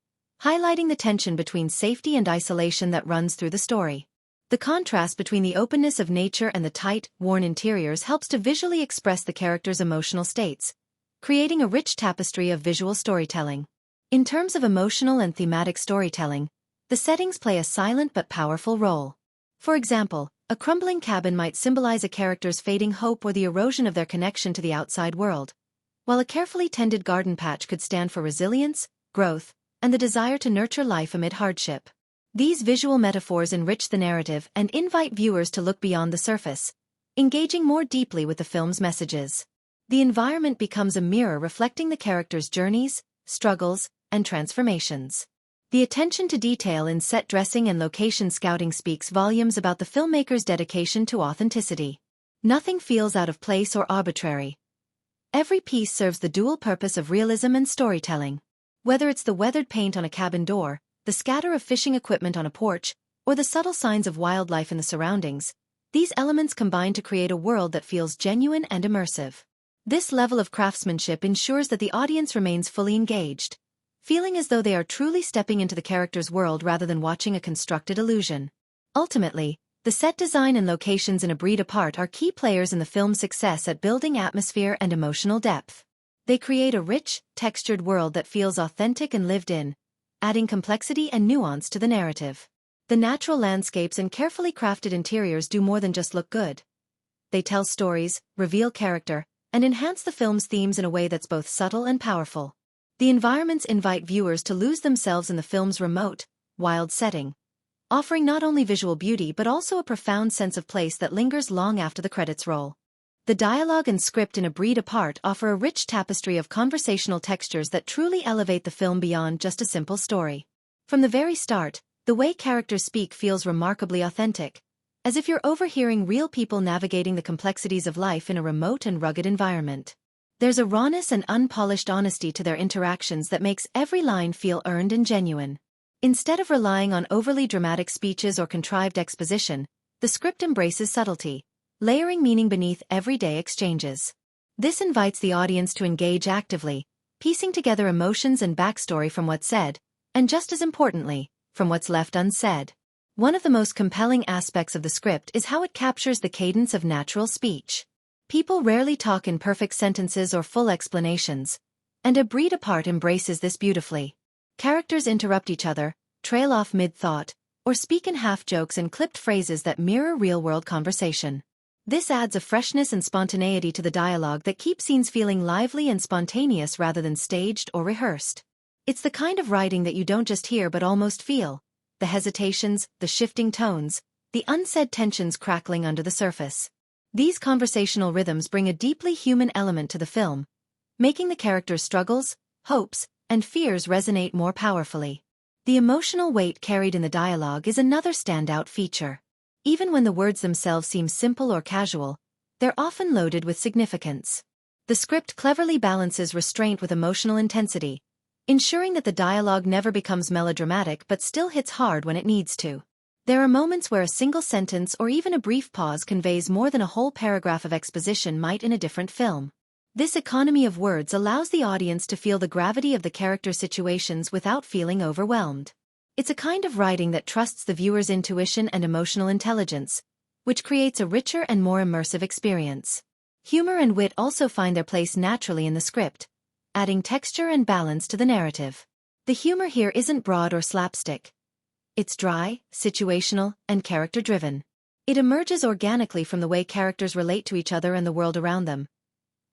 highlighting the tension between safety and isolation that runs through the story. The contrast between the openness of nature and the tight, worn interiors helps to visually express the characters' emotional states, creating a rich tapestry of visual storytelling. In terms of emotional and thematic storytelling, the settings play a silent but powerful role. For example, a crumbling cabin might symbolize a character's fading hope or the erosion of their connection to the outside world, while a carefully tended garden patch could stand for resilience, growth, and the desire to nurture life amid hardship. These visual metaphors enrich the narrative and invite viewers to look beyond the surface, engaging more deeply with the film's messages. The environment becomes a mirror reflecting the characters' journeys, struggles, and transformations. The attention to detail in set dressing and location scouting speaks volumes about the filmmaker's dedication to authenticity. Nothing feels out of place or arbitrary. Every piece serves the dual purpose of realism and storytelling. Whether it's the weathered paint on a cabin door, the scatter of fishing equipment on a porch, or the subtle signs of wildlife in the surroundings, these elements combine to create a world that feels genuine and immersive. This level of craftsmanship ensures that the audience remains fully engaged, feeling as though they are truly stepping into the character's world rather than watching a constructed illusion. Ultimately, the set design and locations in A Breed Apart are key players in the film's success at building atmosphere and emotional depth. They create a rich, textured world that feels authentic and lived in, adding complexity and nuance to the narrative. The natural landscapes and carefully crafted interiors do more than just look good. They tell stories, reveal character, and enhance the film's themes in a way that's both subtle and powerful. The environments invite viewers to lose themselves in the film's remote, wild setting, offering not only visual beauty but also a profound sense of place that lingers long after the credits roll. The dialogue and script in A Breed Apart offer a rich tapestry of conversational textures that truly elevate the film beyond just a simple story. From the very start, the way characters speak feels remarkably authentic, as if you're overhearing real people navigating the complexities of life in a remote and rugged environment. There's a rawness and unpolished honesty to their interactions that makes every line feel earned and genuine. Instead of relying on overly dramatic speeches or contrived exposition, the script embraces subtlety, layering meaning beneath everyday exchanges. This invites the audience to engage actively, piecing together emotions and backstory from what's said, and just as importantly, from what's left unsaid. One of the most compelling aspects of the script is how it captures the cadence of natural speech. People rarely talk in perfect sentences or full explanations, and A Breed Apart embraces this beautifully. Characters interrupt each other, trail off mid-thought, or speak in half-jokes and clipped phrases that mirror real-world conversation. This adds a freshness and spontaneity to the dialogue that keeps scenes feeling lively and spontaneous rather than staged or rehearsed. It's the kind of writing that you don't just hear but almost feel, the hesitations, the shifting tones, the unsaid tensions crackling under the surface. These conversational rhythms bring a deeply human element to the film, making the characters' struggles, hopes, and fears resonate more powerfully. The emotional weight carried in the dialogue is another standout feature. Even when the words themselves seem simple or casual, they're often loaded with significance. The script cleverly balances restraint with emotional intensity, ensuring that the dialogue never becomes melodramatic but still hits hard when it needs to. There are moments where a single sentence or even a brief pause conveys more than a whole paragraph of exposition might in a different film. This economy of words allows the audience to feel the gravity of the character's situations without feeling overwhelmed. It's a kind of writing that trusts the viewer's intuition and emotional intelligence, which creates a richer and more immersive experience. Humor and wit also find their place naturally in the script, adding texture and balance to the narrative. The humor here isn't broad or slapstick. It's dry, situational, and character-driven. It emerges organically from the way characters relate to each other and the world around them,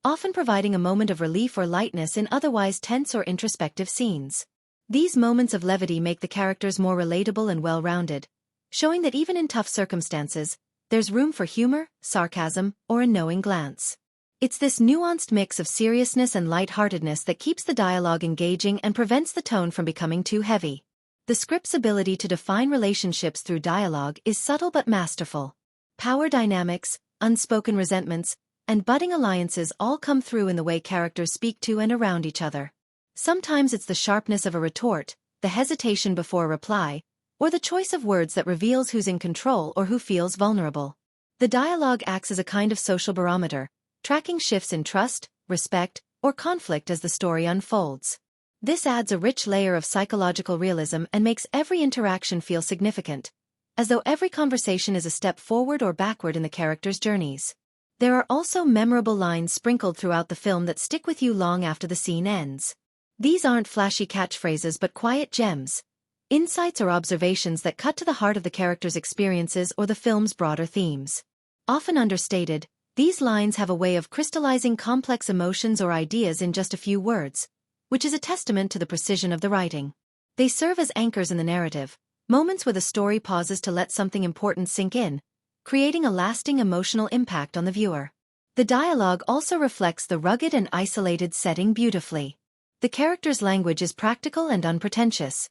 often providing a moment of relief or lightness in otherwise tense or introspective scenes. These moments of levity make the characters more relatable and well-rounded, showing that even in tough circumstances, there's room for humor, sarcasm, or a knowing glance. It's this nuanced mix of seriousness and lightheartedness that keeps the dialogue engaging and prevents the tone from becoming too heavy. The script's ability to define relationships through dialogue is subtle but masterful. Power dynamics, unspoken resentments, and budding alliances all come through in the way characters speak to and around each other. Sometimes it's the sharpness of a retort, the hesitation before a reply, or the choice of words that reveals who's in control or who feels vulnerable. The dialogue acts as a kind of social barometer, tracking shifts in trust, respect, or conflict as the story unfolds. This adds a rich layer of psychological realism and makes every interaction feel significant, as though every conversation is a step forward or backward in the characters' journeys. There are also memorable lines sprinkled throughout the film that stick with you long after the scene ends. These aren't flashy catchphrases but quiet gems, insights or observations that cut to the heart of the characters' experiences or the film's broader themes. Often understated, these lines have a way of crystallizing complex emotions or ideas in just a few words, which is a testament to the precision of the writing. They serve as anchors in the narrative, moments where the story pauses to let something important sink in, creating a lasting emotional impact on the viewer. The dialogue also reflects the rugged and isolated setting beautifully. The characters' language is practical and unpretentious,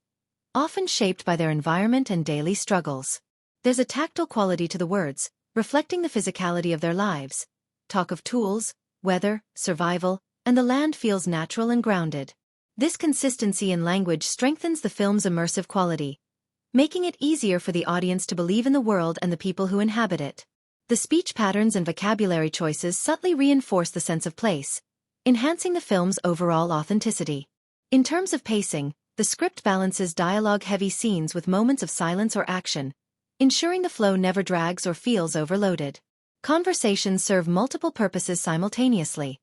often shaped by their environment and daily struggles. There's a tactile quality to the words, reflecting the physicality of their lives. Talk of tools, weather, survival, and the land feels natural and grounded. This consistency in language strengthens the film's immersive quality, making it easier for the audience to believe in the world and the people who inhabit it. The speech patterns and vocabulary choices subtly reinforce the sense of place, enhancing the film's overall authenticity. In terms of pacing, the script balances dialogue-heavy scenes with moments of silence or action, ensuring the flow never drags or feels overloaded. Conversations serve multiple purposes simultaneously,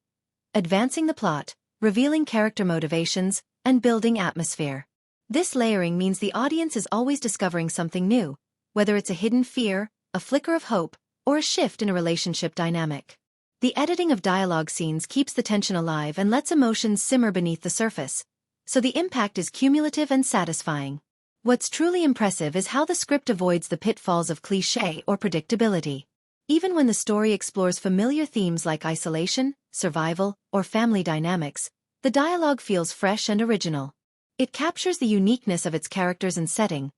advancing the plot, revealing character motivations, and building atmosphere. This layering means the audience is always discovering something new, whether it's a hidden fear, a flicker of hope, or a shift in a relationship dynamic. The editing of dialogue scenes keeps the tension alive and lets emotions simmer beneath the surface, so the impact is cumulative and satisfying. What's truly impressive is how the script avoids the pitfalls of cliché or predictability. Even when the story explores familiar themes like isolation, survival, or family dynamics, the dialogue feels fresh and original. It captures the uniqueness of its characters and setting,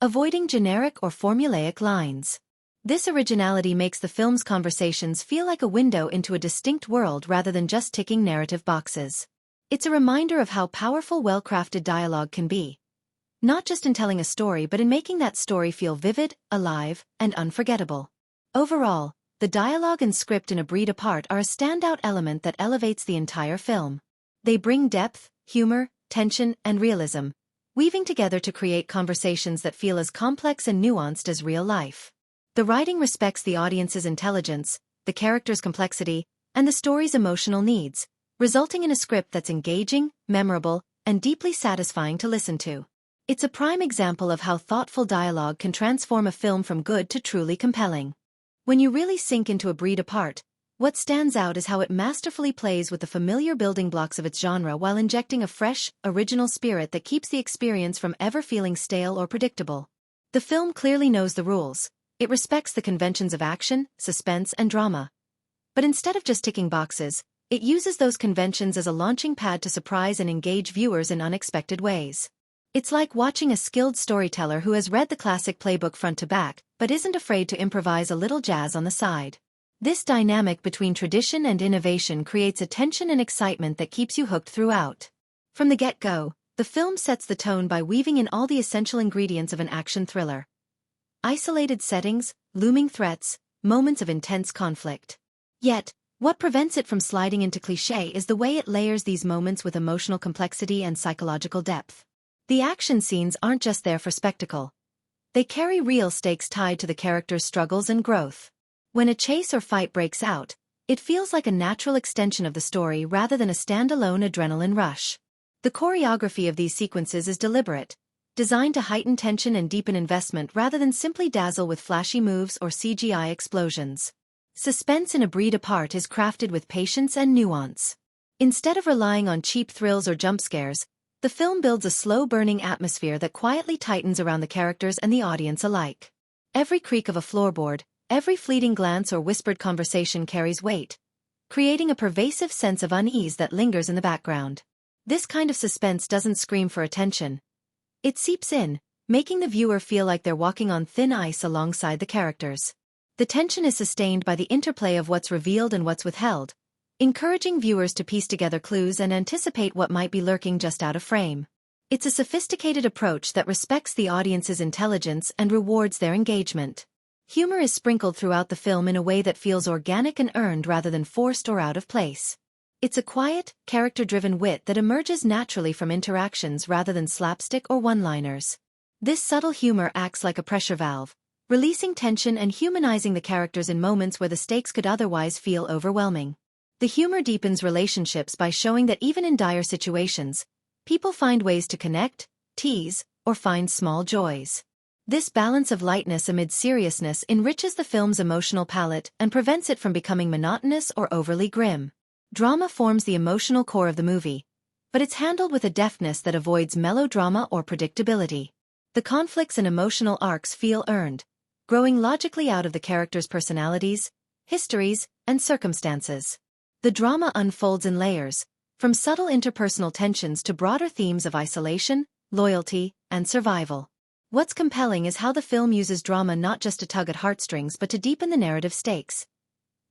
avoiding generic or formulaic lines. This originality makes the film's conversations feel like a window into a distinct world rather than just ticking narrative boxes. It's a reminder of how powerful well-crafted dialogue can be, not just in telling a story but in making that story feel vivid, alive, and unforgettable. Overall, the dialogue and script in A Breed Apart are a standout element that elevates the entire film. They bring depth, humor, tension, and realism, weaving together to create conversations that feel as complex and nuanced as real life. The writing respects the audience's intelligence, the character's complexity, and the story's emotional needs, resulting in a script that's engaging, memorable, and deeply satisfying to listen to. It's a prime example of how thoughtful dialogue can transform a film from good to truly compelling. When you really sink into A Breed Apart, what stands out is how it masterfully plays with the familiar building blocks of its genre while injecting a fresh, original spirit that keeps the experience from ever feeling stale or predictable. The film clearly knows the rules. It respects the conventions of action, suspense, and drama. But instead of just ticking boxes, it uses those conventions as a launching pad to surprise and engage viewers in unexpected ways. It's like watching a skilled storyteller who has read the classic playbook front to back, but isn't afraid to improvise a little jazz on the side. This dynamic between tradition and innovation creates a tension and excitement that keeps you hooked throughout. From the get-go, the film sets the tone by weaving in all the essential ingredients of an action thriller. Isolated settings, looming threats, moments of intense conflict. Yet, what prevents it from sliding into cliché is the way it layers these moments with emotional complexity and psychological depth. The action scenes aren't just there for spectacle. They carry real stakes tied to the characters' struggles and growth. When a chase or fight breaks out, it feels like a natural extension of the story rather than a standalone adrenaline rush. The choreography of these sequences is deliberate, designed to heighten tension and deepen investment rather than simply dazzle with flashy moves or CGI explosions. Suspense in A Breed Apart is crafted with patience and nuance. Instead of relying on cheap thrills or jump scares, the film builds a slow-burning atmosphere that quietly tightens around the characters and the audience alike. Every creak of a floorboard, every fleeting glance or whispered conversation carries weight, creating a pervasive sense of unease that lingers in the background. This kind of suspense doesn't scream for attention. It seeps in, making the viewer feel like they're walking on thin ice alongside the characters. The tension is sustained by the interplay of what's revealed and what's withheld, encouraging viewers to piece together clues and anticipate what might be lurking just out of frame. It's a sophisticated approach that respects the audience's intelligence and rewards their engagement. Humor is sprinkled throughout the film in a way that feels organic and earned rather than forced or out of place. It's a quiet, character-driven wit that emerges naturally from interactions rather than slapstick or one-liners. This subtle humor acts like a pressure valve, releasing tension and humanizing the characters in moments where the stakes could otherwise feel overwhelming. The humor deepens relationships by showing that even in dire situations, people find ways to connect, tease, or find small joys. This balance of lightness amid seriousness enriches the film's emotional palette and prevents it from becoming monotonous or overly grim. Drama forms the emotional core of the movie, but it's handled with a deftness that avoids melodrama or predictability. The conflicts and emotional arcs feel earned, growing logically out of the characters' personalities, histories, and circumstances. The drama unfolds in layers, from subtle interpersonal tensions to broader themes of isolation, loyalty, and survival. What's compelling is how the film uses drama not just to tug at heartstrings but to deepen the narrative stakes,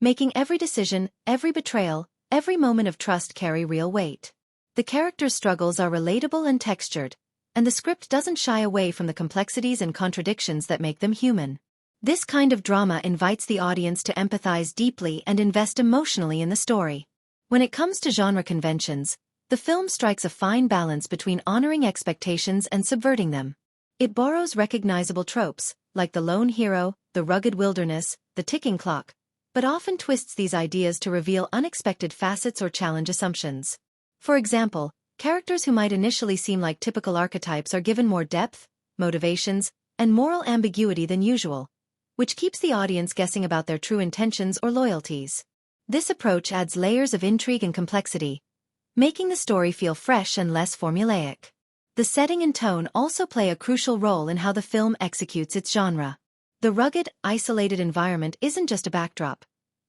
making every decision, every betrayal, every moment of trust carry real weight. The characters' struggles are relatable and textured, and the script doesn't shy away from the complexities and contradictions that make them human. This kind of drama invites the audience to empathize deeply and invest emotionally in the story. When it comes to genre conventions, the film strikes a fine balance between honoring expectations and subverting them. It borrows recognizable tropes, like the lone hero, the rugged wilderness, the ticking clock, but often twists these ideas to reveal unexpected facets or challenge assumptions. For example, characters who might initially seem like typical archetypes are given more depth, motivations, and moral ambiguity than usual, which keeps the audience guessing about their true intentions or loyalties. This approach adds layers of intrigue and complexity, making the story feel fresh and less formulaic. The setting and tone also play a crucial role in how the film executes its genre. The rugged, isolated environment isn't just a backdrop.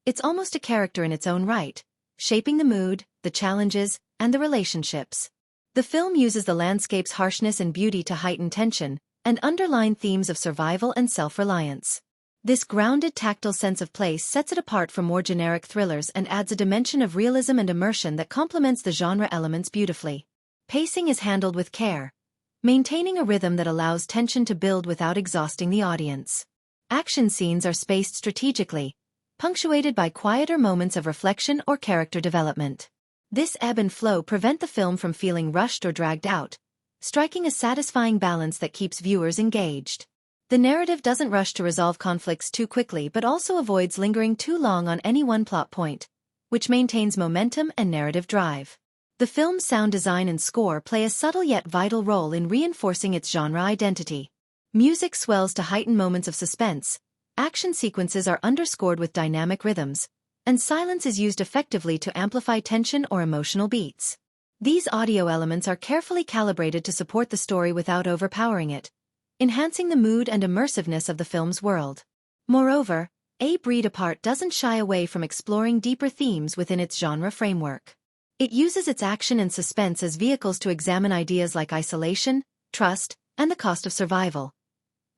It's almost a character in its own right, shaping the mood, the challenges, and the relationships. The film uses the landscape's harshness and beauty to heighten tension and underline themes of survival and self-reliance. This grounded tactile sense of place sets it apart from more generic thrillers and adds a dimension of realism and immersion that complements the genre elements beautifully. Pacing is handled with care, maintaining a rhythm that allows tension to build without exhausting the audience. Action scenes are spaced strategically, punctuated by quieter moments of reflection or character development. This ebb and flow prevent the film from feeling rushed or dragged out, striking a satisfying balance that keeps viewers engaged. The narrative doesn't rush to resolve conflicts too quickly but also avoids lingering too long on any one plot point, which maintains momentum and narrative drive. The film's sound design and score play a subtle yet vital role in reinforcing its genre identity. Music swells to heighten moments of suspense, action sequences are underscored with dynamic rhythms, and silence is used effectively to amplify tension or emotional beats. These audio elements are carefully calibrated to support the story without overpowering it, enhancing the mood and immersiveness of the film's world. Moreover, A Breed Apart doesn't shy away from exploring deeper themes within its genre framework. It uses its action and suspense as vehicles to examine ideas like isolation, trust, and the cost of survival,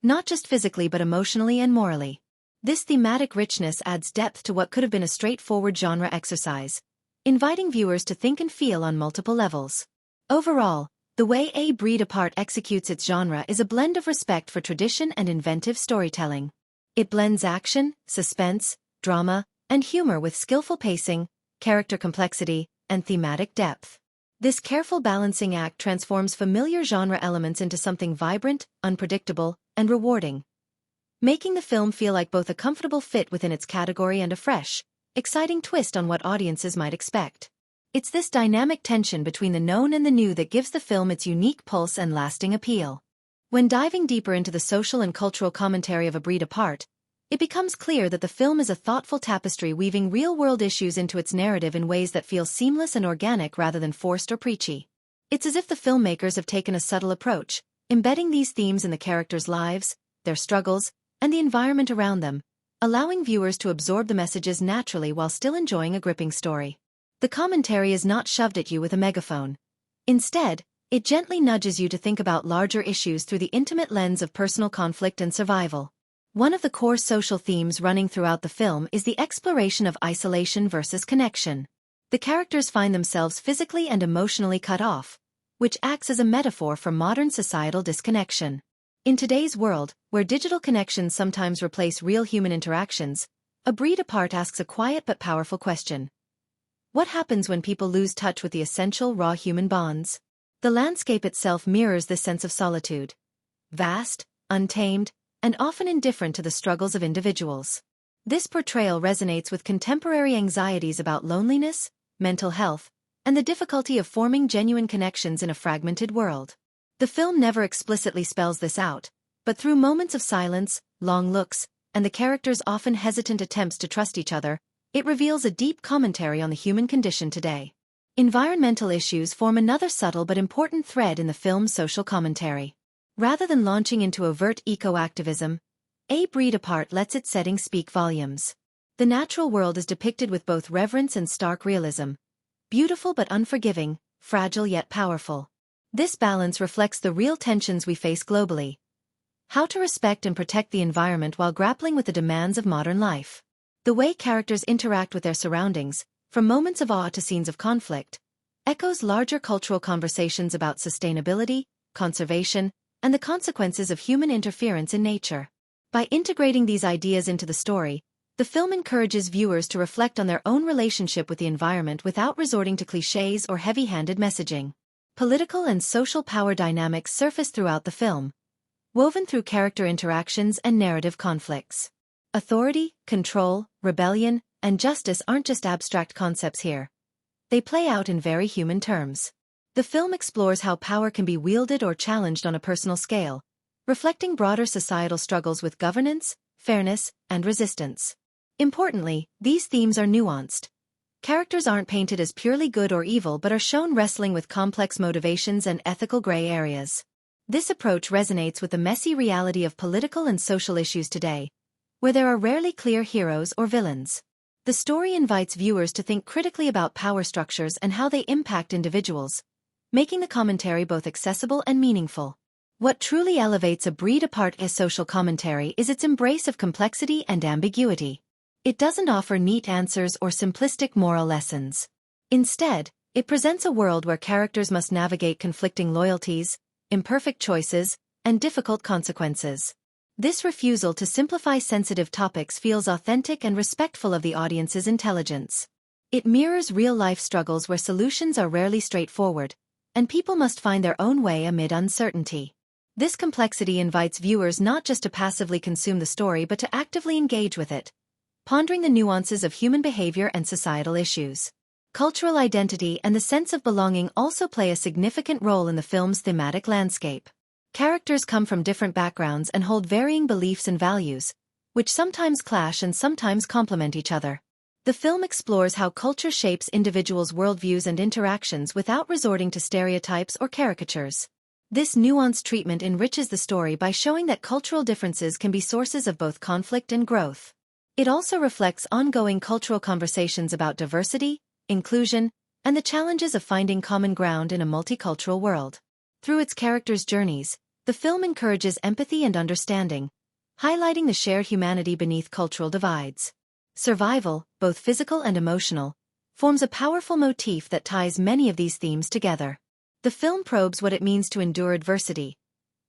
not just physically but emotionally and morally. This thematic richness adds depth to what could have been a straightforward genre exercise, inviting viewers to think and feel on multiple levels. Overall, the way A Breed Apart executes its genre is a blend of respect for tradition and inventive storytelling. It blends action, suspense, drama, and humor with skillful pacing, character complexity, and thematic depth. This careful balancing act transforms familiar genre elements into something vibrant, unpredictable, and rewarding, making the film feel like both a comfortable fit within its category and a fresh, exciting twist on what audiences might expect. It's this dynamic tension between the known and the new that gives the film its unique pulse and lasting appeal. When diving deeper into the social and cultural commentary of A Breed Apart, it becomes clear that the film is a thoughtful tapestry weaving real-world issues into its narrative in ways that feel seamless and organic rather than forced or preachy. It's as if the filmmakers have taken a subtle approach, embedding these themes in the characters' lives, their struggles, and the environment around them, allowing viewers to absorb the messages naturally while still enjoying a gripping story. The commentary is not shoved at you with a megaphone. Instead, it gently nudges you to think about larger issues through the intimate lens of personal conflict and survival. One of the core social themes running throughout the film is the exploration of isolation versus connection. The characters find themselves physically and emotionally cut off, which acts as a metaphor for modern societal disconnection. In today's world, where digital connections sometimes replace real human interactions, A Breed Apart asks a quiet but powerful question. What happens when people lose touch with the essential raw human bonds? The landscape itself mirrors this sense of solitude. Vast, untamed, and often indifferent to the struggles of individuals. This portrayal resonates with contemporary anxieties about loneliness, mental health, and the difficulty of forming genuine connections in a fragmented world. The film never explicitly spells this out, but through moments of silence, long looks, and the characters' often hesitant attempts to trust each other, it reveals a deep commentary on the human condition today. Environmental issues form another subtle but important thread in the film's social commentary. Rather than launching into overt eco-activism, A Breed Apart lets its setting speak volumes. The natural world is depicted with both reverence and stark realism. Beautiful but unforgiving, fragile yet powerful. This balance reflects the real tensions we face globally. How to respect and protect the environment while grappling with the demands of modern life. The way characters interact with their surroundings, from moments of awe to scenes of conflict, echoes larger cultural conversations about sustainability, conservation, and the consequences of human interference in nature. By integrating these ideas into the story, the film encourages viewers to reflect on their own relationship with the environment without resorting to clichés or heavy-handed messaging. Political and social power dynamics surface throughout the film, woven through character interactions and narrative conflicts. Authority, control, rebellion, and justice aren't just abstract concepts here. They play out in very human terms. The film explores how power can be wielded or challenged on a personal scale, reflecting broader societal struggles with governance, fairness, and resistance. Importantly, these themes are nuanced. Characters aren't painted as purely good or evil but are shown wrestling with complex motivations and ethical gray areas. This approach resonates with the messy reality of political and social issues today, where there are rarely clear heroes or villains. The story invites viewers to think critically about power structures and how they impact individuals, making the commentary both accessible and meaningful. What truly elevates A Breed Apart as social commentary is its embrace of complexity and ambiguity. It doesn't offer neat answers or simplistic moral lessons. Instead, it presents a world where characters must navigate conflicting loyalties, imperfect choices, and difficult consequences. This refusal to simplify sensitive topics feels authentic and respectful of the audience's intelligence. It mirrors real-life struggles where solutions are rarely straightforward, and people must find their own way amid uncertainty. This complexity invites viewers not just to passively consume the story but to actively engage with it, pondering the nuances of human behavior and societal issues. Cultural identity and the sense of belonging also play a significant role in the film's thematic landscape. Characters come from different backgrounds and hold varying beliefs and values, which sometimes clash and sometimes complement each other. The film explores how culture shapes individuals' worldviews and interactions without resorting to stereotypes or caricatures. This nuanced treatment enriches the story by showing that cultural differences can be sources of both conflict and growth. It also reflects ongoing cultural conversations about diversity, inclusion, and the challenges of finding common ground in a multicultural world. Through its characters' journeys, the film encourages empathy and understanding, highlighting the shared humanity beneath cultural divides. Survival, both physical and emotional, forms a powerful motif that ties many of these themes together. The film probes what it means to endure adversity,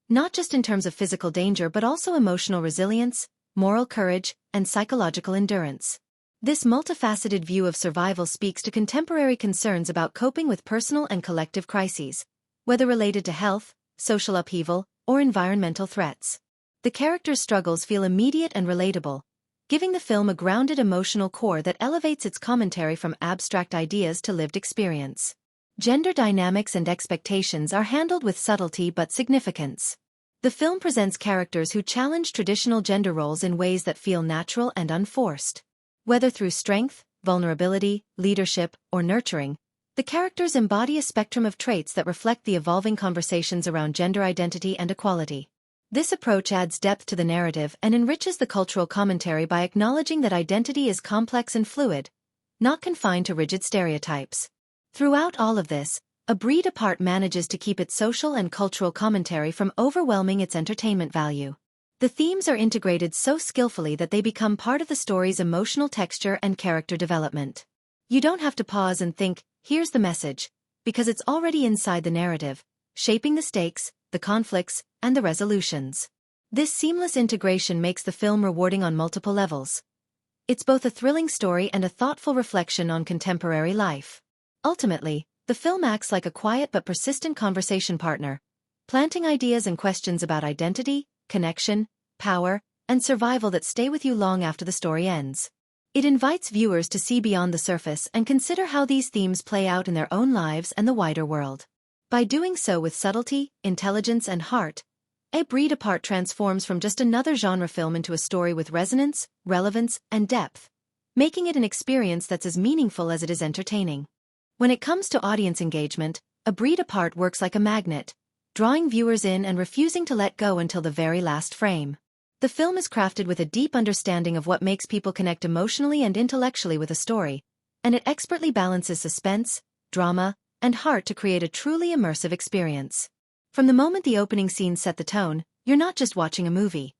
not just in terms of physical danger but also emotional resilience, moral courage, and psychological endurance. This multifaceted view of survival speaks to contemporary concerns about coping with personal and collective crises, whether related to health, social upheaval, or environmental threats. The characters' struggles feel immediate and relatable, giving the film a grounded emotional core that elevates its commentary from abstract ideas to lived experience. Gender dynamics and expectations are handled with subtlety but significance. The film presents characters who challenge traditional gender roles in ways that feel natural and unforced. Whether through strength, vulnerability, leadership, or nurturing, the characters embody a spectrum of traits that reflect the evolving conversations around gender identity and equality. This approach adds depth to the narrative and enriches the cultural commentary by acknowledging that identity is complex and fluid, not confined to rigid stereotypes. Throughout all of this, A Breed Apart manages to keep its social and cultural commentary from overwhelming its entertainment value. The themes are integrated so skillfully that they become part of the story's emotional texture and character development. You don't have to pause and think, here's the message, because it's already inside the narrative, shaping the stakes, the conflicts, and the resolutions. This seamless integration makes the film rewarding on multiple levels. It's both a thrilling story and a thoughtful reflection on contemporary life. Ultimately, the film acts like a quiet but persistent conversation partner, planting ideas and questions about identity, connection, power, and survival that stay with you long after the story ends. It invites viewers to see beyond the surface and consider how these themes play out in their own lives and the wider world. By doing so with subtlety, intelligence, and heart, A Breed Apart transforms from just another genre film into a story with resonance, relevance, and depth, making it an experience that's as meaningful as it is entertaining. When it comes to audience engagement, A Breed Apart works like a magnet, drawing viewers in and refusing to let go until the very last frame. The film is crafted with a deep understanding of what makes people connect emotionally and intellectually with a story, and it expertly balances suspense, drama, and heart to create a truly immersive experience. From the moment the opening scenes set the tone, you're not just watching a movie.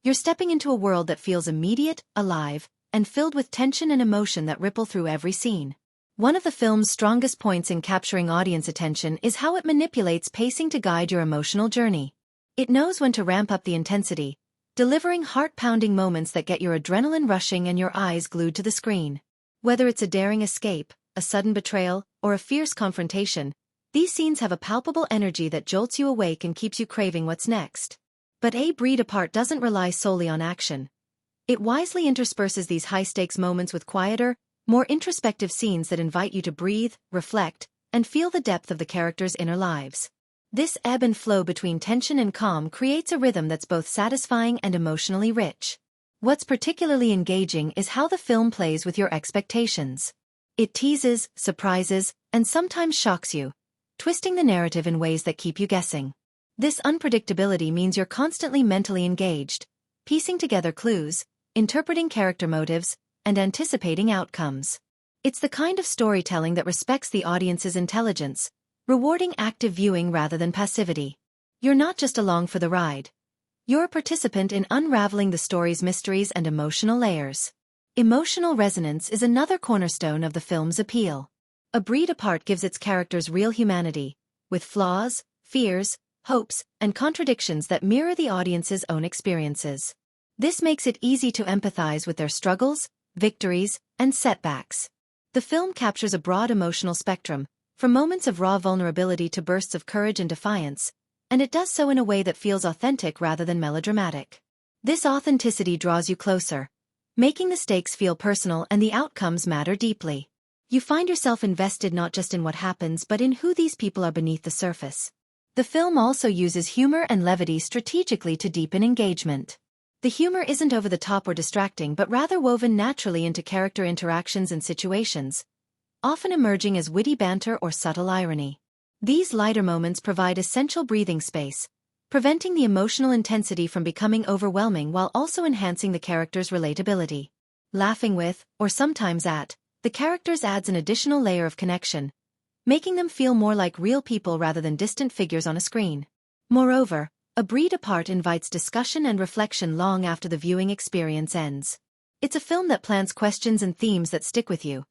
You're stepping into a world that feels immediate, alive, and filled with tension and emotion that ripple through every scene. One of the film's strongest points in capturing audience attention is how it manipulates pacing to guide your emotional journey. It knows when to ramp up the intensity, delivering heart-pounding moments that get your adrenaline rushing and your eyes glued to the screen. Whether it's a daring escape, a sudden betrayal, or a fierce confrontation, these scenes have a palpable energy that jolts you awake and keeps you craving what's next. But A Breed Apart doesn't rely solely on action. It wisely intersperses these high-stakes moments with quieter, more introspective scenes that invite you to breathe, reflect, and feel the depth of the characters' inner lives. This ebb and flow between tension and calm creates a rhythm that's both satisfying and emotionally rich. What's particularly engaging is how the film plays with your expectations. It teases, surprises, and sometimes shocks you, twisting the narrative in ways that keep you guessing. This unpredictability means you're constantly mentally engaged, piecing together clues, interpreting character motives, and anticipating outcomes. It's the kind of storytelling that respects the audience's intelligence, rewarding active viewing rather than passivity. You're not just along for the ride. You're a participant in unraveling the story's mysteries and emotional layers. Emotional resonance is another cornerstone of the film's appeal. A Breed Apart gives its characters real humanity, with flaws, fears, hopes, and contradictions that mirror the audience's own experiences. This makes it easy to empathize with their struggles, victories, and setbacks. The film captures a broad emotional spectrum, from moments of raw vulnerability to bursts of courage and defiance, and it does so in a way that feels authentic rather than melodramatic. This authenticity draws you closer, making the stakes feel personal and the outcomes matter deeply. You find yourself invested not just in what happens but in who these people are beneath the surface. The film also uses humor and levity strategically to deepen engagement. The humor isn't over the top or distracting but rather woven naturally into character interactions and situations, often emerging as witty banter or subtle irony. These lighter moments provide essential breathing space, preventing the emotional intensity from becoming overwhelming while also enhancing the characters' relatability. Laughing with, or sometimes at, the characters adds an additional layer of connection, making them feel more like real people rather than distant figures on a screen. Moreover, A Breed Apart invites discussion and reflection long after the viewing experience ends. It's a film that plants questions and themes that stick with you,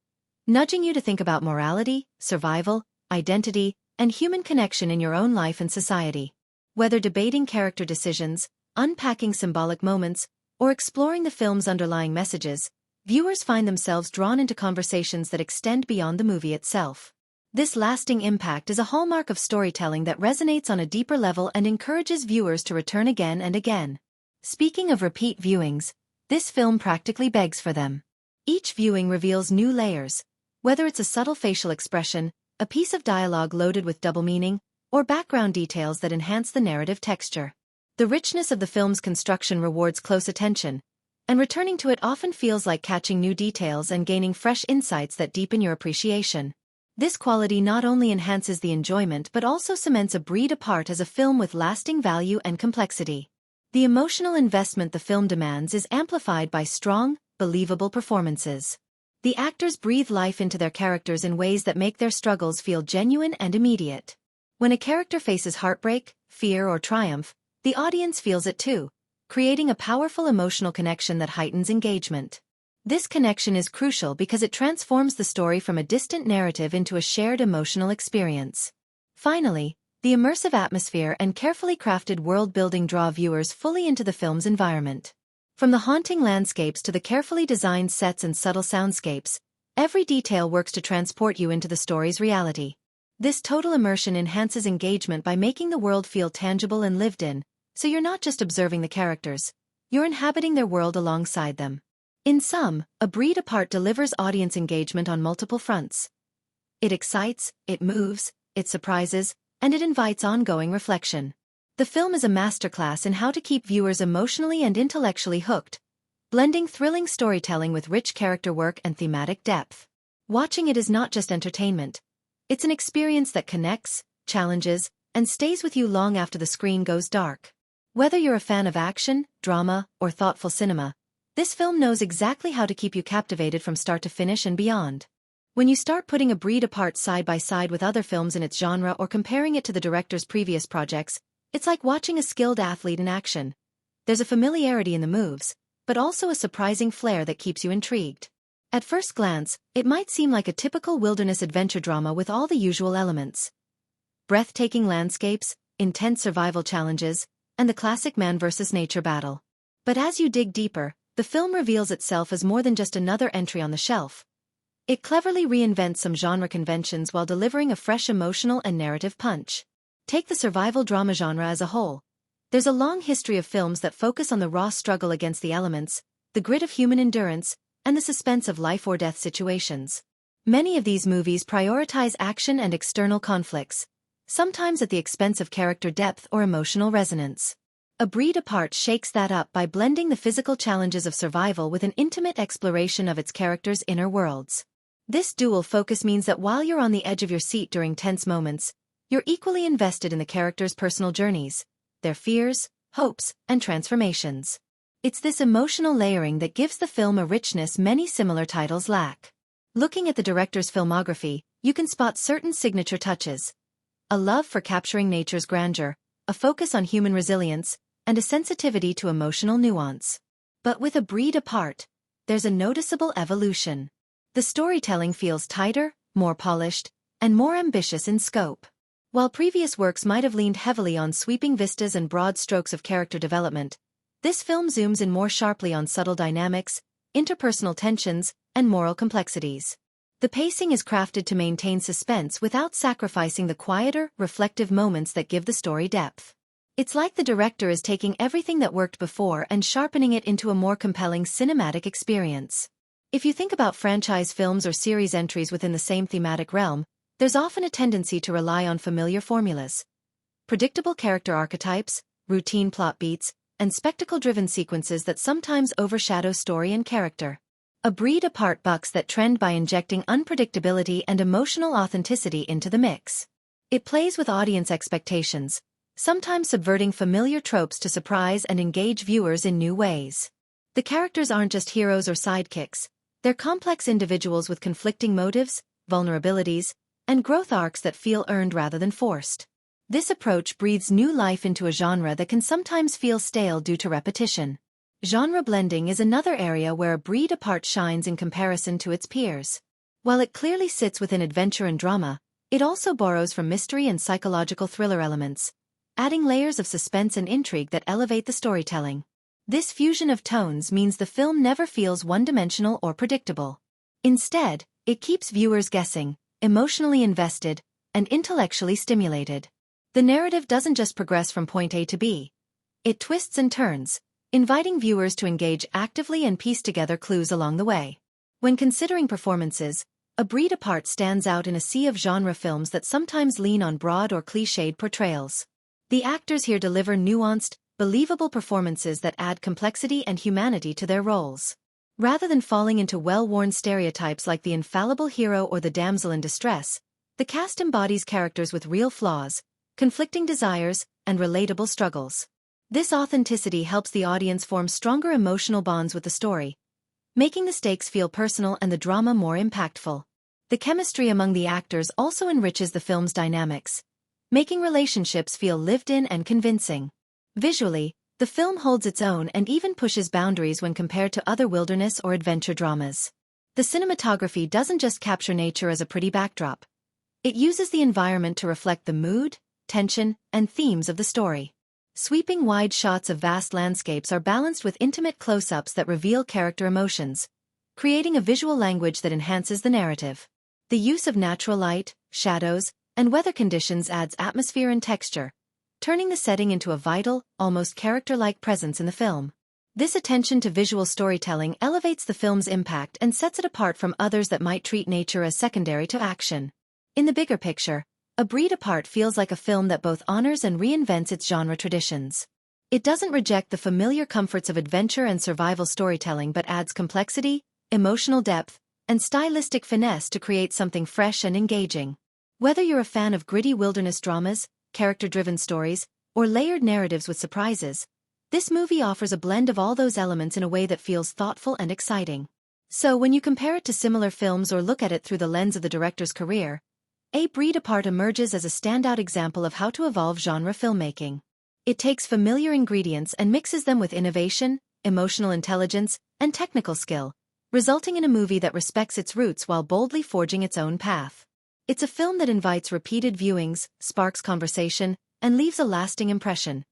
nudging you to think about morality, survival, identity, and human connection in your own life and society. Whether debating character decisions, unpacking symbolic moments, or exploring the film's underlying messages, viewers find themselves drawn into conversations that extend beyond the movie itself. This lasting impact is a hallmark of storytelling that resonates on a deeper level and encourages viewers to return again and again. Speaking of repeat viewings, this film practically begs for them. Each viewing reveals new layers, whether it's a subtle facial expression, a piece of dialogue loaded with double meaning, or background details that enhance the narrative texture. The richness of the film's construction rewards close attention, and returning to it often feels like catching new details and gaining fresh insights that deepen your appreciation. This quality not only enhances the enjoyment but also cements A Breed Apart as a film with lasting value and complexity. The emotional investment the film demands is amplified by strong, believable performances. The actors breathe life into their characters in ways that make their struggles feel genuine and immediate. When a character faces heartbreak, fear, or triumph, the audience feels it too, creating a powerful emotional connection that heightens engagement. This connection is crucial because it transforms the story from a distant narrative into a shared emotional experience. Finally, the immersive atmosphere and carefully crafted world-building draw viewers fully into the film's environment. From the haunting landscapes to the carefully designed sets and subtle soundscapes, every detail works to transport you into the story's reality. This total immersion enhances engagement by making the world feel tangible and lived in, so you're not just observing the characters, you're inhabiting their world alongside them. In sum, A Breed Apart delivers audience engagement on multiple fronts. It excites, it moves, it surprises, and it invites ongoing reflection. The film is a masterclass in how to keep viewers emotionally and intellectually hooked, blending thrilling storytelling with rich character work and thematic depth. Watching it is not just entertainment. It's an experience that connects, challenges, and stays with you long after the screen goes dark. Whether you're a fan of action, drama, or thoughtful cinema, this film knows exactly how to keep you captivated from start to finish and beyond. When you start putting A Breed Apart side by side with other films in its genre or comparing it to the director's previous projects, it's like watching a skilled athlete in action. There's a familiarity in the moves, but also a surprising flair that keeps you intrigued. At first glance, it might seem like a typical wilderness adventure drama with all the usual elements. Breathtaking landscapes, intense survival challenges, and the classic man versus nature battle. But as you dig deeper, the film reveals itself as more than just another entry on the shelf. It cleverly reinvents some genre conventions while delivering a fresh emotional and narrative punch. Take the survival drama genre as a whole. There's a long history of films that focus on the raw struggle against the elements, the grit of human endurance, and the suspense of life-or-death situations. Many of these movies prioritize action and external conflicts, sometimes at the expense of character depth or emotional resonance. A Breed Apart shakes that up by blending the physical challenges of survival with an intimate exploration of its characters' inner worlds. This dual focus means that while you're on the edge of your seat during tense moments, you're equally invested in the characters' personal journeys, their fears, hopes, and transformations. It's this emotional layering that gives the film a richness many similar titles lack. Looking at the director's filmography, you can spot certain signature touches. A love for capturing nature's grandeur, a focus on human resilience, and a sensitivity to emotional nuance. But with A Breed Apart, there's a noticeable evolution. The storytelling feels tighter, more polished, and more ambitious in scope. While previous works might have leaned heavily on sweeping vistas and broad strokes of character development, this film zooms in more sharply on subtle dynamics, interpersonal tensions, and moral complexities. The pacing is crafted to maintain suspense without sacrificing the quieter, reflective moments that give the story depth. It's like the director is taking everything that worked before and sharpening it into a more compelling cinematic experience. If you think about franchise films or series entries within the same thematic realm, there's often a tendency to rely on familiar formulas. Predictable character archetypes, routine plot beats, and spectacle-driven sequences that sometimes overshadow story and character. A Breed Apart bucks that trend by injecting unpredictability and emotional authenticity into the mix. It plays with audience expectations, sometimes subverting familiar tropes to surprise and engage viewers in new ways. The characters aren't just heroes or sidekicks, they're complex individuals with conflicting motives, vulnerabilities, and growth arcs that feel earned rather than forced. This approach breathes new life into a genre that can sometimes feel stale due to repetition. Genre blending is another area where A Breed Apart shines in comparison to its peers. While it clearly sits within adventure and drama, it also borrows from mystery and psychological thriller elements, adding layers of suspense and intrigue that elevate the storytelling. This fusion of tones means the film never feels one-dimensional or predictable. Instead, it keeps viewers guessing, emotionally invested, and intellectually stimulated. The narrative doesn't just progress from point A to B. It twists and turns, inviting viewers to engage actively and piece together clues along the way. When considering performances, A Breed Apart stands out in a sea of genre films that sometimes lean on broad or cliched portrayals. The actors here deliver nuanced, believable performances that add complexity and humanity to their roles. Rather than falling into well-worn stereotypes like the infallible hero or the damsel in distress, the cast embodies characters with real flaws, conflicting desires, and relatable struggles. This authenticity helps the audience form stronger emotional bonds with the story, making the stakes feel personal and the drama more impactful. The chemistry among the actors also enriches the film's dynamics, making relationships feel lived in and convincing. Visually, the film holds its own and even pushes boundaries when compared to other wilderness or adventure dramas. The cinematography doesn't just capture nature as a pretty backdrop. It uses the environment to reflect the mood, tension, and themes of the story. Sweeping wide shots of vast landscapes are balanced with intimate close-ups that reveal character emotions, creating a visual language that enhances the narrative. The use of natural light, shadows, and weather conditions adds atmosphere and texture, turning the setting into a vital, almost character-like presence in the film. This attention to visual storytelling elevates the film's impact and sets it apart from others that might treat nature as secondary to action. In the bigger picture, A Breed Apart feels like a film that both honors and reinvents its genre traditions. It doesn't reject the familiar comforts of adventure and survival storytelling but adds complexity, emotional depth, and stylistic finesse to create something fresh and engaging. Whether you're a fan of gritty wilderness dramas, character-driven stories, or layered narratives with surprises, this movie offers a blend of all those elements in a way that feels thoughtful and exciting. So when you compare it to similar films or look at it through the lens of the director's career, A Breed Apart emerges as a standout example of how to evolve genre filmmaking. It takes familiar ingredients and mixes them with innovation, emotional intelligence, and technical skill, resulting in a movie that respects its roots while boldly forging its own path. It's a film that invites repeated viewings, sparks conversation, and leaves a lasting impression.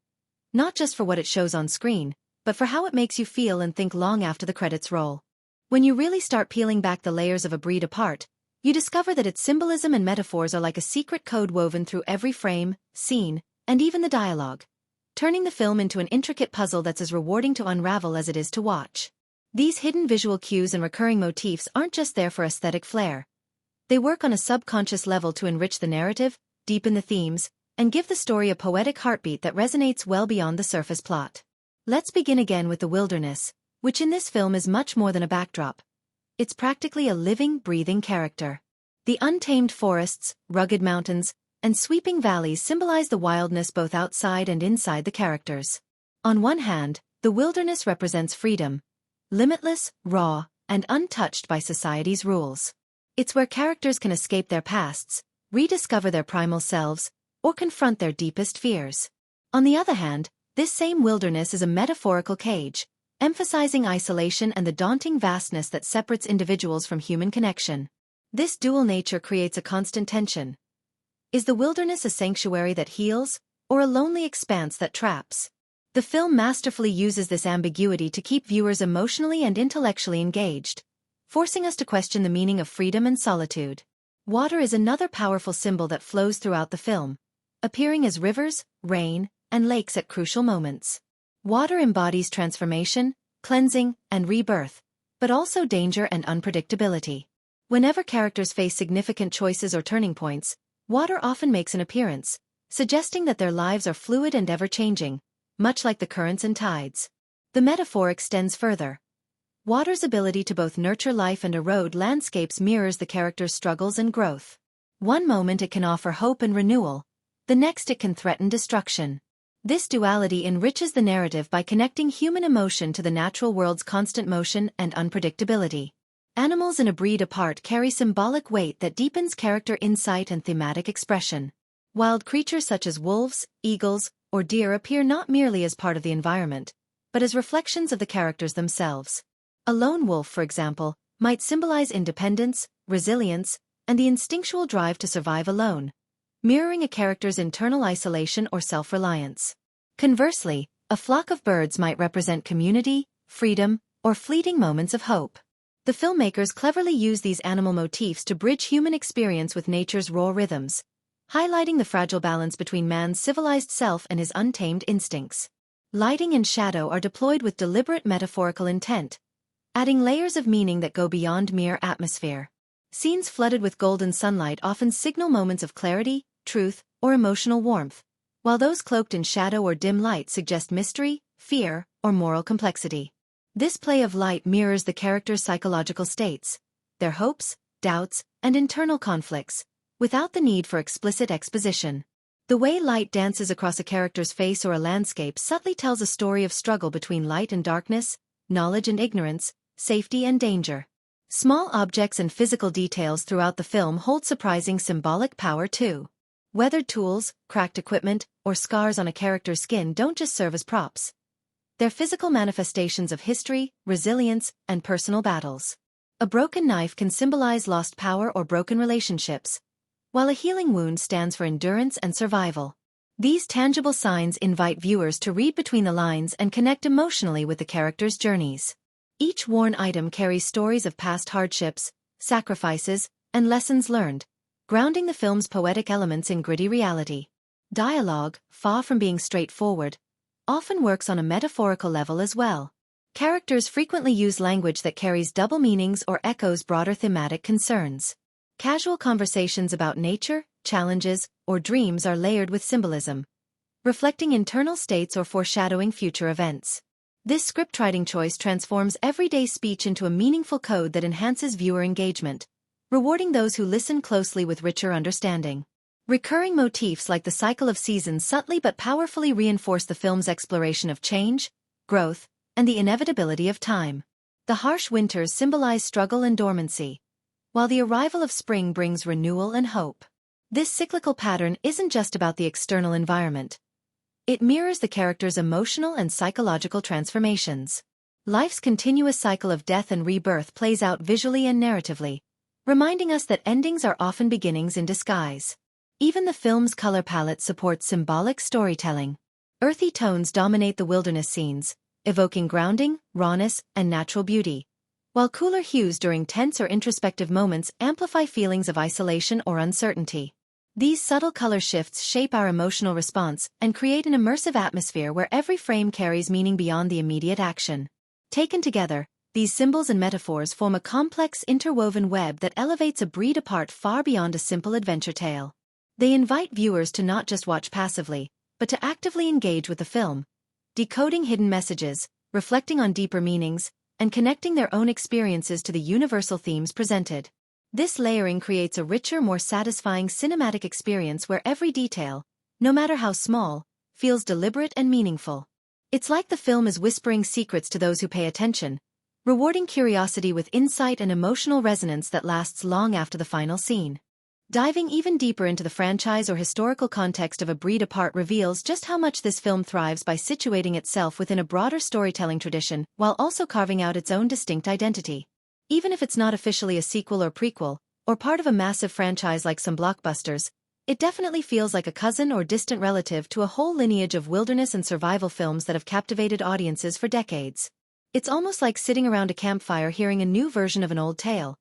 Not just for what it shows on screen, but for how it makes you feel and think long after the credits roll. When you really start peeling back the layers of A Breed Apart, you discover that its symbolism and metaphors are like a secret code woven through every frame, scene, and even the dialogue, turning the film into an intricate puzzle that's as rewarding to unravel as it is to watch. These hidden visual cues and recurring motifs aren't just there for aesthetic flair. They work on a subconscious level to enrich the narrative, deepen the themes, and give the story a poetic heartbeat that resonates well beyond the surface plot. Let's begin again with the wilderness, which in this film is much more than a backdrop. It's practically a living, breathing character. The untamed forests, rugged mountains, and sweeping valleys symbolize the wildness both outside and inside the characters. On one hand, the wilderness represents freedom, limitless, raw, and untouched by society's rules. It's where characters can escape their pasts, rediscover their primal selves, or confront their deepest fears. On the other hand, this same wilderness is a metaphorical cage, emphasizing isolation and the daunting vastness that separates individuals from human connection. This dual nature creates a constant tension. Is the wilderness a sanctuary that heals, or a lonely expanse that traps? The film masterfully uses this ambiguity to keep viewers emotionally and intellectually engaged, forcing us to question the meaning of freedom and solitude. Water is another powerful symbol that flows throughout the film, appearing as rivers, rain, and lakes at crucial moments. Water embodies transformation, cleansing, and rebirth, but also danger and unpredictability. Whenever characters face significant choices or turning points, water often makes an appearance, suggesting that their lives are fluid and ever-changing, much like the currents and tides. The metaphor extends further. Water's ability to both nurture life and erode landscapes mirrors the character's struggles and growth. One moment it can offer hope and renewal, the next it can threaten destruction. This duality enriches the narrative by connecting human emotion to the natural world's constant motion and unpredictability. Animals in A Breed Apart carry symbolic weight that deepens character insight and thematic expression. Wild creatures such as wolves, eagles, or deer appear not merely as part of the environment, but as reflections of the characters themselves. A lone wolf, for example, might symbolize independence, resilience, and the instinctual drive to survive alone, mirroring a character's internal isolation or self-reliance. Conversely, a flock of birds might represent community, freedom, or fleeting moments of hope. The filmmakers cleverly use these animal motifs to bridge human experience with nature's raw rhythms, highlighting the fragile balance between man's civilized self and his untamed instincts. Lighting and shadow are deployed with deliberate metaphorical intent, adding layers of meaning that go beyond mere atmosphere. Scenes flooded with golden sunlight often signal moments of clarity, truth, or emotional warmth, while those cloaked in shadow or dim light suggest mystery, fear, or moral complexity. This play of light mirrors the characters' psychological states, their hopes, doubts, and internal conflicts, without the need for explicit exposition. The way light dances across a character's face or a landscape subtly tells a story of struggle between light and darkness, knowledge and ignorance, safety and danger. Small objects and physical details throughout the film hold surprising symbolic power too. Weathered tools, cracked equipment, or scars on a character's skin don't just serve as props. They're physical manifestations of history, resilience, and personal battles. A broken knife can symbolize lost power or broken relationships, while a healing wound stands for endurance and survival. These tangible signs invite viewers to read between the lines and connect emotionally with the characters' journeys. Each worn item carries stories of past hardships, sacrifices, and lessons learned, grounding the film's poetic elements in gritty reality. Dialogue, far from being straightforward, often works on a metaphorical level as well. Characters frequently use language that carries double meanings or echoes broader thematic concerns. Casual conversations about nature, challenges, or dreams are layered with symbolism, reflecting internal states or foreshadowing future events. This scriptwriting choice transforms everyday speech into a meaningful code that enhances viewer engagement, rewarding those who listen closely with richer understanding. Recurring motifs like the cycle of seasons subtly but powerfully reinforce the film's exploration of change, growth, and the inevitability of time. The harsh winters symbolize struggle and dormancy, while the arrival of spring brings renewal and hope. This cyclical pattern isn't just about the external environment. It mirrors the character's emotional and psychological transformations. life's continuous cycle of death and rebirth plays out visually and narratively, reminding us that endings are often beginnings in disguise. Even the film's color palette supports symbolic storytelling. Earthy tones dominate the wilderness scenes, evoking grounding, rawness, and natural beauty, while cooler hues during tense or introspective moments amplify feelings of isolation or uncertainty. These subtle color shifts shape our emotional response and create an immersive atmosphere where every frame carries meaning beyond the immediate action. Taken together, these symbols and metaphors form a complex interwoven web that elevates A Breed Apart far beyond a simple adventure tale. They invite viewers to not just watch passively, but to actively engage with the film, decoding hidden messages, reflecting on deeper meanings, and connecting their own experiences to the universal themes presented. This layering creates a richer, more satisfying cinematic experience where every detail, no matter how small, feels deliberate and meaningful. It's like the film is whispering secrets to those who pay attention, rewarding curiosity with insight and emotional resonance that lasts long after the final scene. Diving even deeper into the franchise or historical context of A Breed Apart reveals just how much this film thrives by situating itself within a broader storytelling tradition while also carving out its own distinct identity. Even if it's not officially a sequel or prequel, or part of a massive franchise like some blockbusters, it definitely feels like a cousin or distant relative to a whole lineage of wilderness and survival films that have captivated audiences for decades. It's almost like sitting around a campfire hearing a new version of an old tale.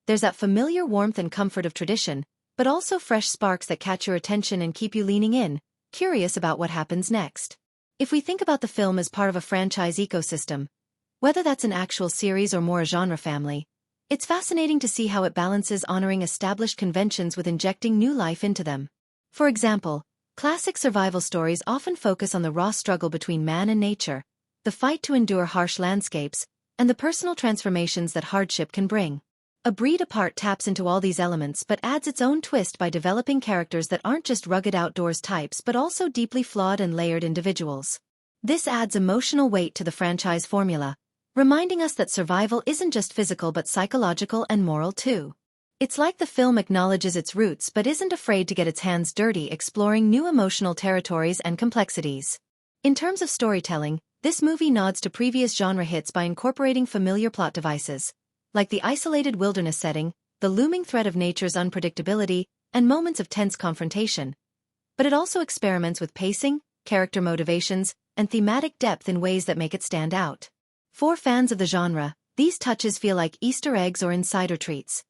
There's that familiar warmth and comfort of tradition, but also fresh sparks that catch your attention and keep you leaning in, curious about what happens next. If we think about the film as part of a franchise ecosystem, whether that's an actual series or more a genre family, it's fascinating to see how it balances honoring established conventions with injecting new life into them. For example, classic survival stories often focus on the raw struggle between man and nature, the fight to endure harsh landscapes, and the personal transformations that hardship can bring. A Breed Apart taps into all these elements but adds its own twist by developing characters that aren't just rugged outdoors types but also deeply flawed and layered individuals. This adds emotional weight to the franchise formula, reminding us that survival isn't just physical but psychological and moral too. It's like the film acknowledges its roots but isn't afraid to get its hands dirty exploring new emotional territories and complexities. In terms of storytelling, this movie nods to previous genre hits by incorporating familiar plot devices, like the isolated wilderness setting, the looming threat of nature's unpredictability, and moments of tense confrontation. But it also experiments with pacing, character motivations, and thematic depth in ways that make it stand out. For fans of the genre, these touches feel like Easter eggs or insider treats.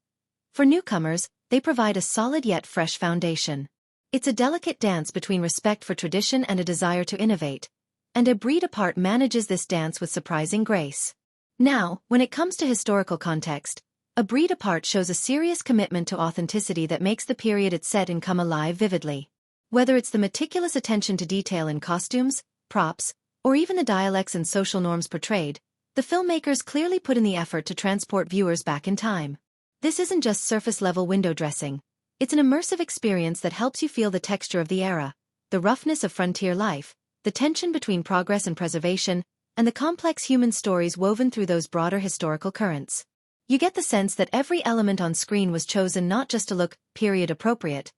For newcomers, they provide a solid yet fresh foundation. It's a delicate dance between respect for tradition and a desire to innovate, and A Breed Apart manages this dance with surprising grace. Now, when it comes to historical context, A Breed Apart shows a serious commitment to authenticity that makes the period it's set in come alive vividly. Whether it's the meticulous attention to detail in costumes, props, or even the dialects and social norms portrayed, the filmmakers clearly put in the effort to transport viewers back in time. This isn't just surface-level window dressing. It's an immersive experience that helps you feel the texture of the era, the roughness of frontier life, the tension between progress and preservation, and the complex human stories woven through those broader historical currents. You get the sense that every element on screen was chosen not just to look period-appropriate,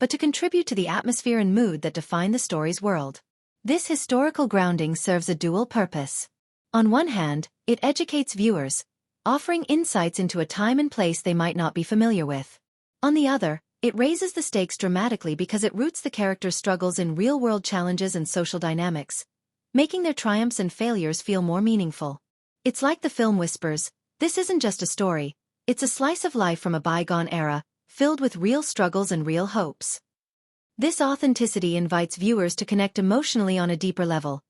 but to contribute to the atmosphere and mood that define the story's world. This historical grounding serves a dual purpose. On one hand, it educates viewers, offering insights into a time and place they might not be familiar with. On the other, it raises the stakes dramatically because it roots the characters' struggles in real-world challenges and social dynamics, making their triumphs and failures feel more meaningful. It's like the film whispers, this isn't just a story, it's a slice of life from a bygone era, filled with real struggles and real hopes. This authenticity invites viewers to connect emotionally on a deeper level,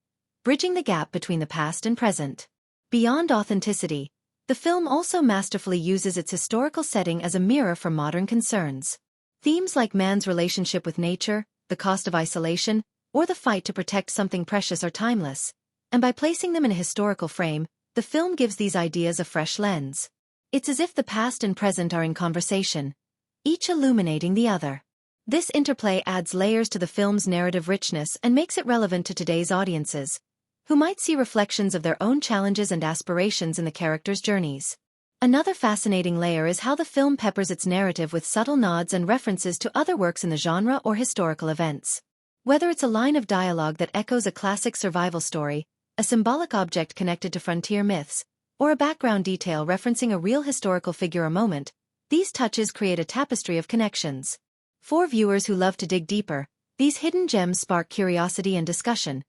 bridging the gap between the past and present. Beyond authenticity, the film also masterfully uses its historical setting as a mirror for modern concerns. Themes like man's relationship with nature, the cost of isolation, or the fight to protect something precious are timeless, and by placing them in a historical frame, the film gives these ideas a fresh lens. It's as if the past and present are in conversation, each illuminating the other. This interplay adds layers to the film's narrative richness and makes it relevant to today's audiences, who might see reflections of their own challenges and aspirations in the characters' journeys. Another fascinating layer is how the film peppers its narrative with subtle nods and references to other works in the genre or historical events. Whether it's a line of dialogue that echoes a classic survival story, a symbolic object connected to frontier myths, or a background detail referencing a real historical figure or moment, these touches create a tapestry of connections. For viewers who love to dig deeper, these hidden gems spark curiosity and discussion,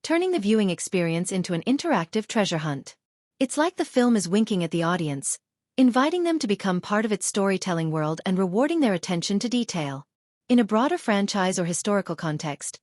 turning the viewing experience into an interactive treasure hunt. It's like the film is winking at the audience, inviting them to become part of its storytelling world and rewarding their attention to detail. In a broader franchise or historical context,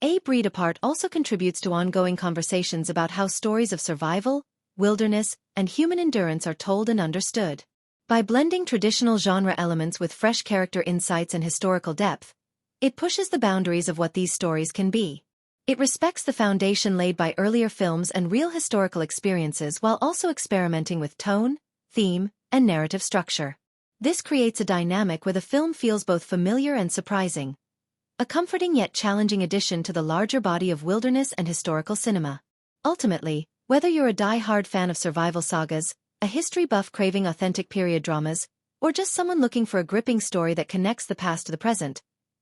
A Breed Apart also contributes to ongoing conversations about how stories of survival, wilderness, and human endurance are told and understood. By blending traditional genre elements with fresh character insights and historical depth, it pushes the boundaries of what these stories can be. It respects the foundation laid by earlier films and real historical experiences while also experimenting with tone, theme, and narrative structure. This creates a dynamic where the film feels both familiar and surprising, a comforting yet challenging addition to the larger body of wilderness and historical cinema. Ultimately, whether you're a die-hard fan of survival sagas, a history buff craving authentic period dramas, or just someone looking for a gripping story that connects the past to the present,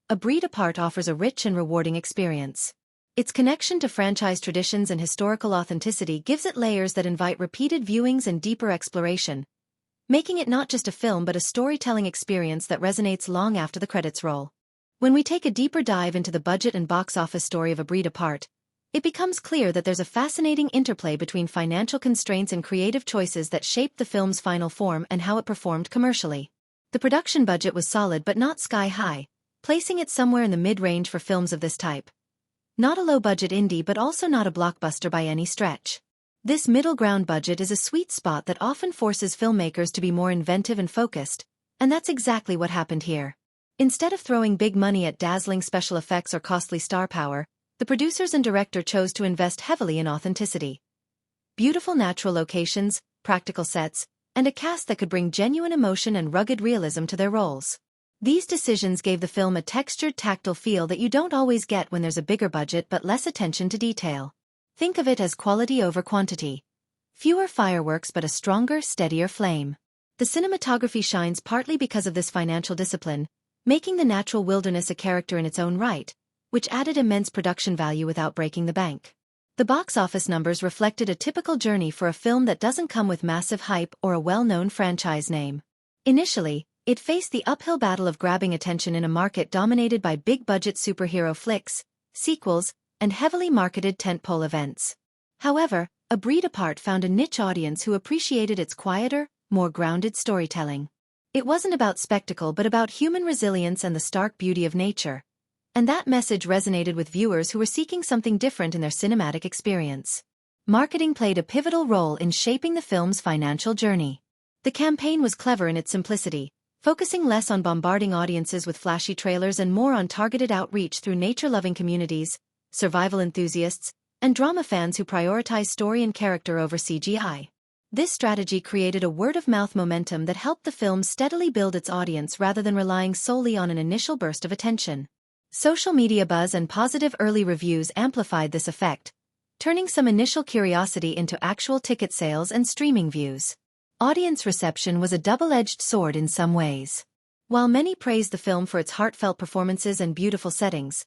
A Breed Apart offers a rich and rewarding experience. Its connection to franchise traditions and historical authenticity gives it layers that invite repeated viewings and deeper exploration, making it not just a film but a storytelling experience that resonates long after the credits roll. When we take a deeper dive into the budget and box office story of A Breed Apart, it becomes clear that there's a fascinating interplay between financial constraints and creative choices that shaped the film's final form and how it performed commercially. The production budget was solid but not sky-high, placing it somewhere in the mid-range for films of this type. Not a low-budget indie but also not a blockbuster by any stretch. This middle-ground budget is a sweet spot that often forces filmmakers to be more inventive and focused, and that's exactly what happened here. Instead of throwing big money at dazzling special effects or costly star power, the producers and director chose to invest heavily in authenticity. Beautiful natural locations, practical sets, and a cast that could bring genuine emotion and rugged realism to their roles. These decisions gave the film a textured, tactile feel that you don't always get when there's a bigger budget but less attention to detail. Think of it as quality over quantity. Fewer fireworks but a stronger, steadier flame. The cinematography shines partly because of this financial discipline, making the natural wilderness a character in its own right, which added immense production value without breaking the bank. The box office numbers reflected a typical journey for a film that doesn't come with massive hype or a well-known franchise name. Initially, it faced the uphill battle of grabbing attention in a market dominated by big-budget superhero flicks, sequels, and heavily marketed tentpole events. However, A Breed Apart found a niche audience who appreciated its quieter, more grounded storytelling. It wasn't about spectacle but about human resilience and the stark beauty of nature, and that message resonated with viewers who were seeking something different in their cinematic experience. Marketing played a pivotal role in shaping the film's financial journey. The campaign was clever in its simplicity, focusing less on bombarding audiences with flashy trailers and more on targeted outreach through nature-loving communities, survival enthusiasts, and drama fans who prioritize story and character over CGI. This strategy created a word-of-mouth momentum that helped the film steadily build its audience rather than relying solely on an initial burst of attention. Social media buzz and positive early reviews amplified this effect, turning some initial curiosity into actual ticket sales and streaming views. Audience reception was a double-edged sword in some ways. While many praised the film for its heartfelt performances and beautiful settings,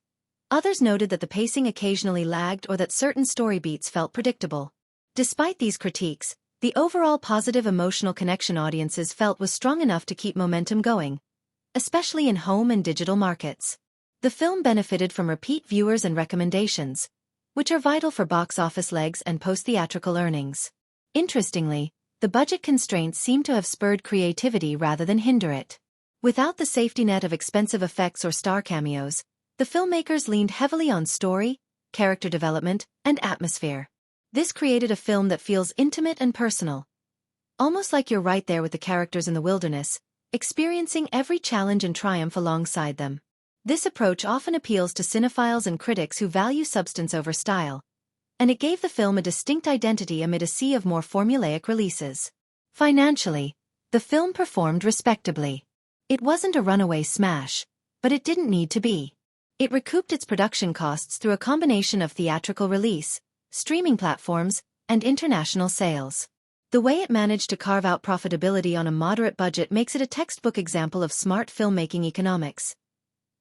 others noted that the pacing occasionally lagged or that certain story beats felt predictable. Despite these critiques, the overall positive emotional connection audiences felt was strong enough to keep momentum going, especially in home and digital markets. The film benefited from repeat viewers and recommendations, which are vital for box office legs and post-theatrical earnings. Interestingly, the budget constraints seem to have spurred creativity rather than hinder it. Without the safety net of expensive effects or star cameos, the filmmakers leaned heavily on story, character development, and atmosphere. This created a film that feels intimate and personal, almost like you're right there with the characters in the wilderness, experiencing every challenge and triumph alongside them. This approach often appeals to cinephiles and critics who value substance over style, and it gave the film a distinct identity amid a sea of more formulaic releases. Financially, the film performed respectably. It wasn't a runaway smash, but it didn't need to be. It recouped its production costs through a combination of theatrical release, streaming platforms, and international sales. The way it managed to carve out profitability on a moderate budget makes it a textbook example of smart filmmaking economics.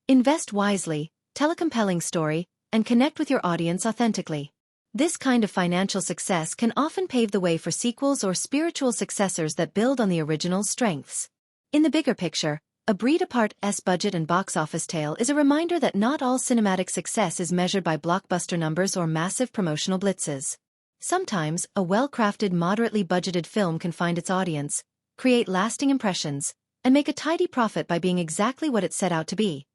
Invest wisely, tell a compelling story, and connect with your audience authentically. This kind of financial success can often pave the way for sequels or spiritual successors that build on the original's strengths. In the bigger picture, A Breed Apart's budget and box office tale is a reminder that not all cinematic success is measured by blockbuster numbers or massive promotional blitzes. Sometimes, a well-crafted, moderately budgeted film can find its audience, create lasting impressions, and make a tidy profit by being exactly what it set out to be: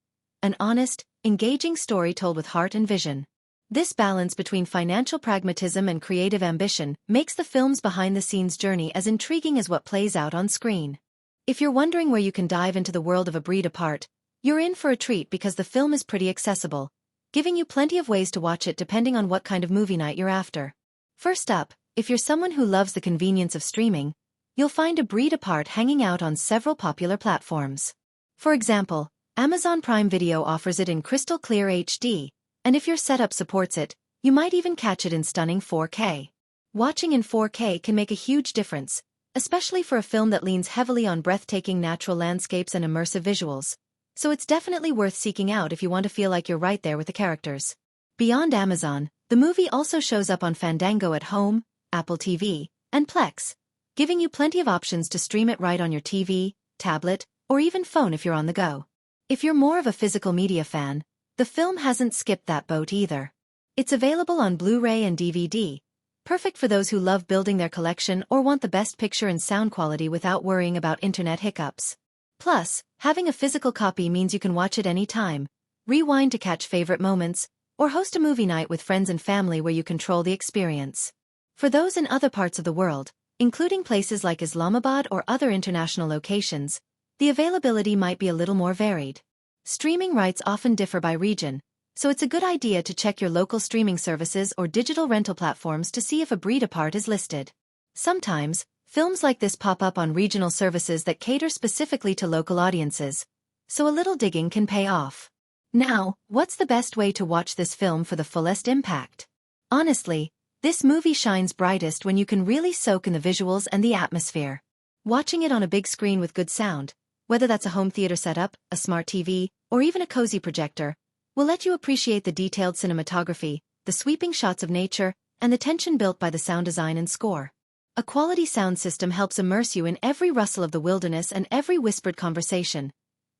an honest, engaging story told with heart and vision. This balance between financial pragmatism and creative ambition makes the film's behind-the-scenes journey as intriguing as what plays out on screen. If you're wondering where you can dive into the world of A Breed Apart, you're in for a treat because the film is pretty accessible, giving you plenty of ways to watch it depending on what kind of movie night you're after. First up, if you're someone who loves the convenience of streaming, you'll find A Breed Apart hanging out on several popular platforms. For example, Amazon Prime Video offers it in crystal clear HD, and if your setup supports it, you might even catch it in stunning 4K. Watching in 4K can make a huge difference, especially for a film that leans heavily on breathtaking natural landscapes and immersive visuals, so it's definitely worth seeking out if you want to feel like you're right there with the characters. Beyond Amazon, the movie also shows up on Fandango at Home, Apple TV, and Plex, giving you plenty of options to stream it right on your TV, tablet, or even phone if you're on the go. If you're more of a physical media fan, the film hasn't skipped that boat either. It's available on Blu-ray and DVD, perfect for those who love building their collection or want the best picture and sound quality without worrying about internet hiccups. Plus, having a physical copy means you can watch it anytime, rewind to catch favorite moments, or host a movie night with friends and family where you control the experience. For those in other parts of the world, including places like Islamabad or other international locations, the availability might be a little more varied. Streaming rights often differ by region, so it's a good idea to check your local streaming services or digital rental platforms to see if A Breed Apart is listed. Sometimes, films like this pop up on regional services that cater specifically to local audiences, so a little digging can pay off. Now, what's the best way to watch this film for the fullest impact? Honestly, this movie shines brightest when you can really soak in the visuals and the atmosphere. Watching it on a big screen with good sound, whether that's a home theater setup, a smart TV, or even a cozy projector, will let you appreciate the detailed cinematography, the sweeping shots of nature, and the tension built by the sound design and score. A quality sound system helps immerse you in every rustle of the wilderness and every whispered conversation,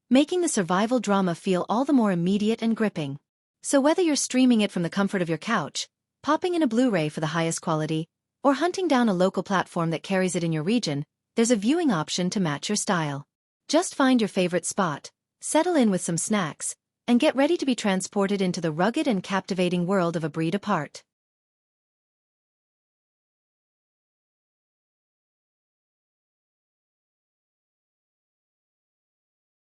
making the survival drama feel all the more immediate and gripping. So whether you're streaming it from the comfort of your couch, popping in a Blu-ray for the highest quality, or hunting down a local platform that carries it in your region, there's a viewing option to match your style. Just find your favorite spot, settle in with some snacks, and get ready to be transported into the rugged and captivating world of A Breed Apart.